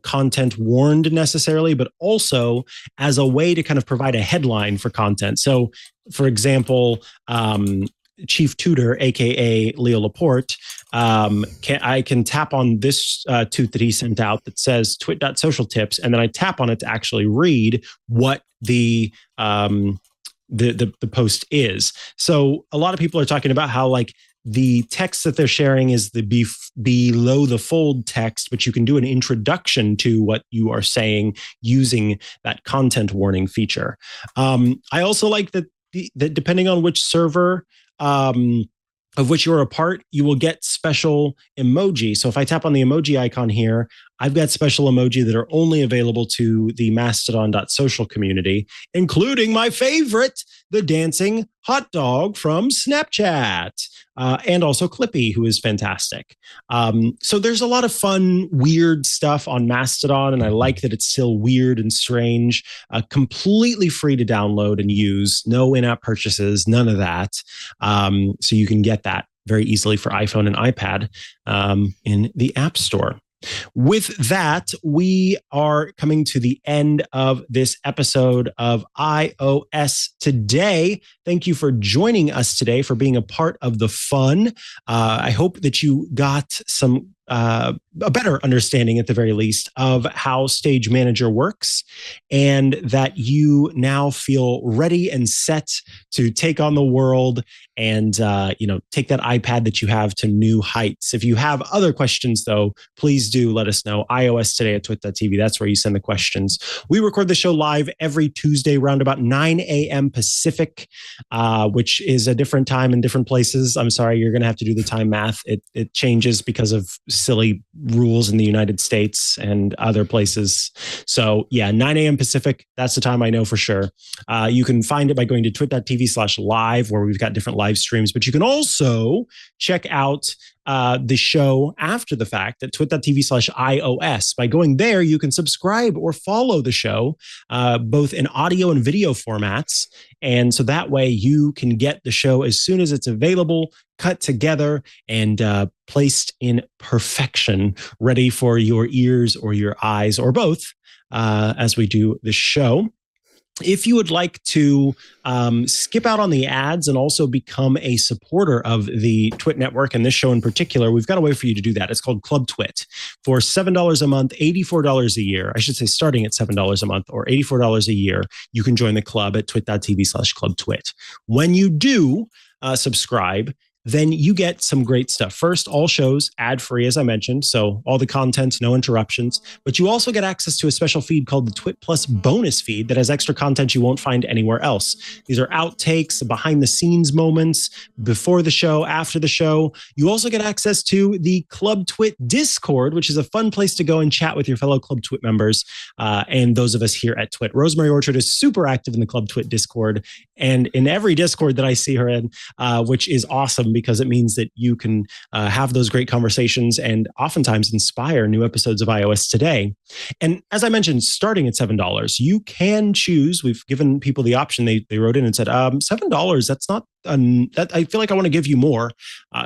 content warned necessarily, but also as a way to kind of provide a headline for content. So, for example, Chief Tutor, aka Leo Laporte, I can tap on this tweet that he sent out that says twit.social tips, and then I tap on it to actually read what the post is. So a lot of people are talking about how like the text that they're sharing is the below the fold text, but you can do an introduction to what you are saying using that content warning feature. I also like that depending on which server of which you're a part, you will get special emoji. So if I tap on the emoji icon here, I've got special emoji that are only available to the Mastodon.social community, including my favorite, the dancing hot dog from Snapchat, and also Clippy, who is fantastic. So there's a lot of fun, weird stuff on Mastodon, and I like that it's still weird and strange, completely free to download and use, no in-app purchases, none of that. So you can get that very easily for iPhone and iPad in the App Store. With that, we are coming to the end of this episode of iOS Today. Thank you for joining us today, for being a part of the fun. I hope that you got a better understanding, at the very least, of how Stage Manager works, and that you now feel ready and set to take on the world and take that iPad that you have to new heights. If you have other questions, though, please do let us know. iOS Today at twit.tv. That's where you send the questions. We record the show live every Tuesday around about 9 a.m. Pacific, which is a different time in different places. I'm sorry, you're going to have to do the time math. It changes because of silly rules in the United States and other places. So yeah, 9 a.m. Pacific, that's the time I know for sure. You can find it by going to twit.tv/live, where we've got different live streams, but you can also check out the show after the fact at twit.tv/iOS. By going there, you can subscribe or follow the show, both in audio and video formats. And so that way you can get the show as soon as it's available, cut together and placed in perfection, ready for your ears or your eyes or both as we do the show. If you would like to skip out on the ads and also become a supporter of the Twit Network and this show in particular, we've got a way for you to do that. It's called Club Twit. For $7 a month, $84 a year, I should say starting at $7 a month or $84 a year, you can join the club at twit.tv/clubtwit. When you do subscribe, then you get some great stuff. First, all shows ad-free, as I mentioned, so all the content, no interruptions. But you also get access to a special feed called the Twit Plus bonus feed that has extra content you won't find anywhere else. These are outtakes, behind-the-scenes moments, before the show, after the show. You also get access to the Club Twit Discord, which is a fun place to go and chat with your fellow Club Twit members and those of us here at Twit. Rosemary Orchard is super active in the Club Twit Discord and in every Discord that I see her in, which is awesome, because it means that you can have those great conversations and oftentimes inspire new episodes of iOS Today. And as I mentioned, starting at $7, you can choose. We've given people the option. They wrote in and said, $7, that's not that I feel like I want to give you more.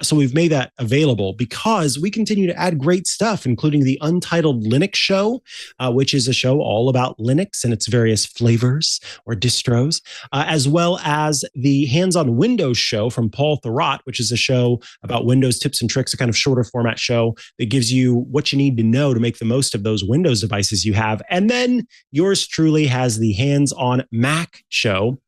So we've made that available because we continue to add great stuff, including the Untitled Linux Show, which is a show all about Linux and its various flavors or distros, as well as the Hands-on Windows Show from Paul Thurrott, which is a show about Windows tips and tricks, a kind of shorter format show that gives you what you need to know to make the most of those Windows devices you have. And then yours truly has the Hands-on Mac Show,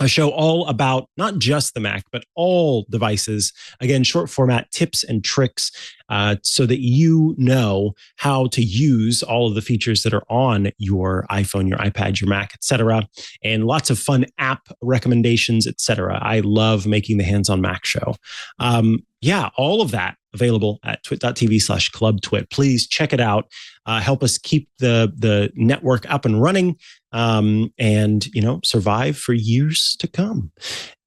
a show all about not just the Mac, but all devices. Again, short format tips and tricks so that you know how to use all of the features that are on your iPhone, your iPad, your Mac, etc. And lots of fun app recommendations, etc. I love making the Hands-on Mac show. yeah, all of that available at twit.tv/clubtwit. Please check it out. Help us keep the network up and running, and survive for years to come.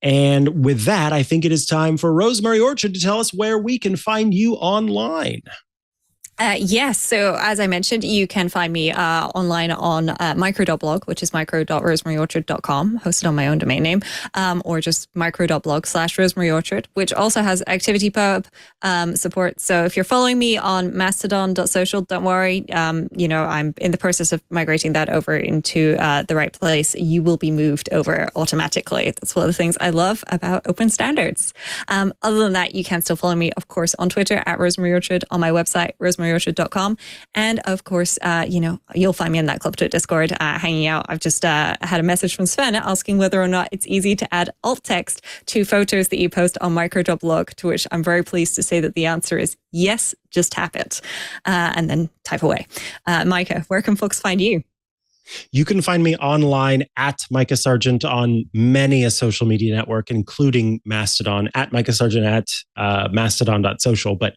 And with that, I think it is time for Rosemary Orchard to tell us where we can find you online. Yes. So as I mentioned, you can find me online on Micro.Blog, which is micro.rosemaryorchard.com, hosted on my own domain name, or just micro.blog/rosemaryorchard, which also has ActivityPub support. So if you're following me on mastodon.social, don't worry. I'm in the process of migrating that over into the right place. You will be moved over automatically. That's one of the things I love about open standards. Other than that, you can still follow me, of course, on Twitter at rosemaryorchard, on my website, rosemaryorchard.com. And of course, you'll find me in that Club Twit Discord hanging out. I've just had a message from Sven asking whether or not it's easy to add alt text to photos that you post on Micro.Blog, to which I'm very pleased to say that the answer is yes, just tap it and then type away. Mikah, where can folks find you? You can find me online at Mikah Sargent on many a social media network, including Mastodon, at Mikah Sargent at mastodon.social. But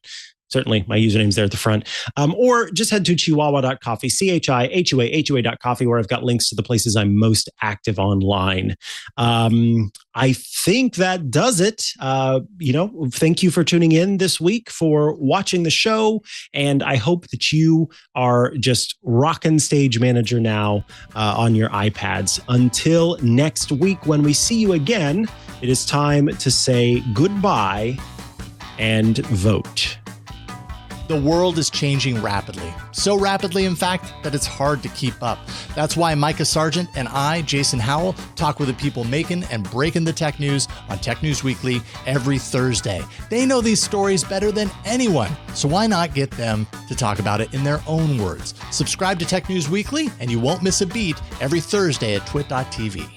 certainly my username's there at the front. Or just head to chihuahua.coffee, CHIHUAHUA.coffee, where I've got links to the places I'm most active online. I think that does it. Thank you for tuning in this week, for watching the show. And I hope that you are just rocking Stage Manager now on your iPads. Until next week, when we see you again, it is time to say goodbye and vote. The world is changing rapidly. So rapidly, in fact, that it's hard to keep up. That's why Mikah Sargent and I, Jason Howell, talk with the people making and breaking the tech news on Tech News Weekly every Thursday. They know these stories better than anyone, so why not get them to talk about it in their own words? Subscribe to Tech News Weekly, and you won't miss a beat every Thursday at twit.tv.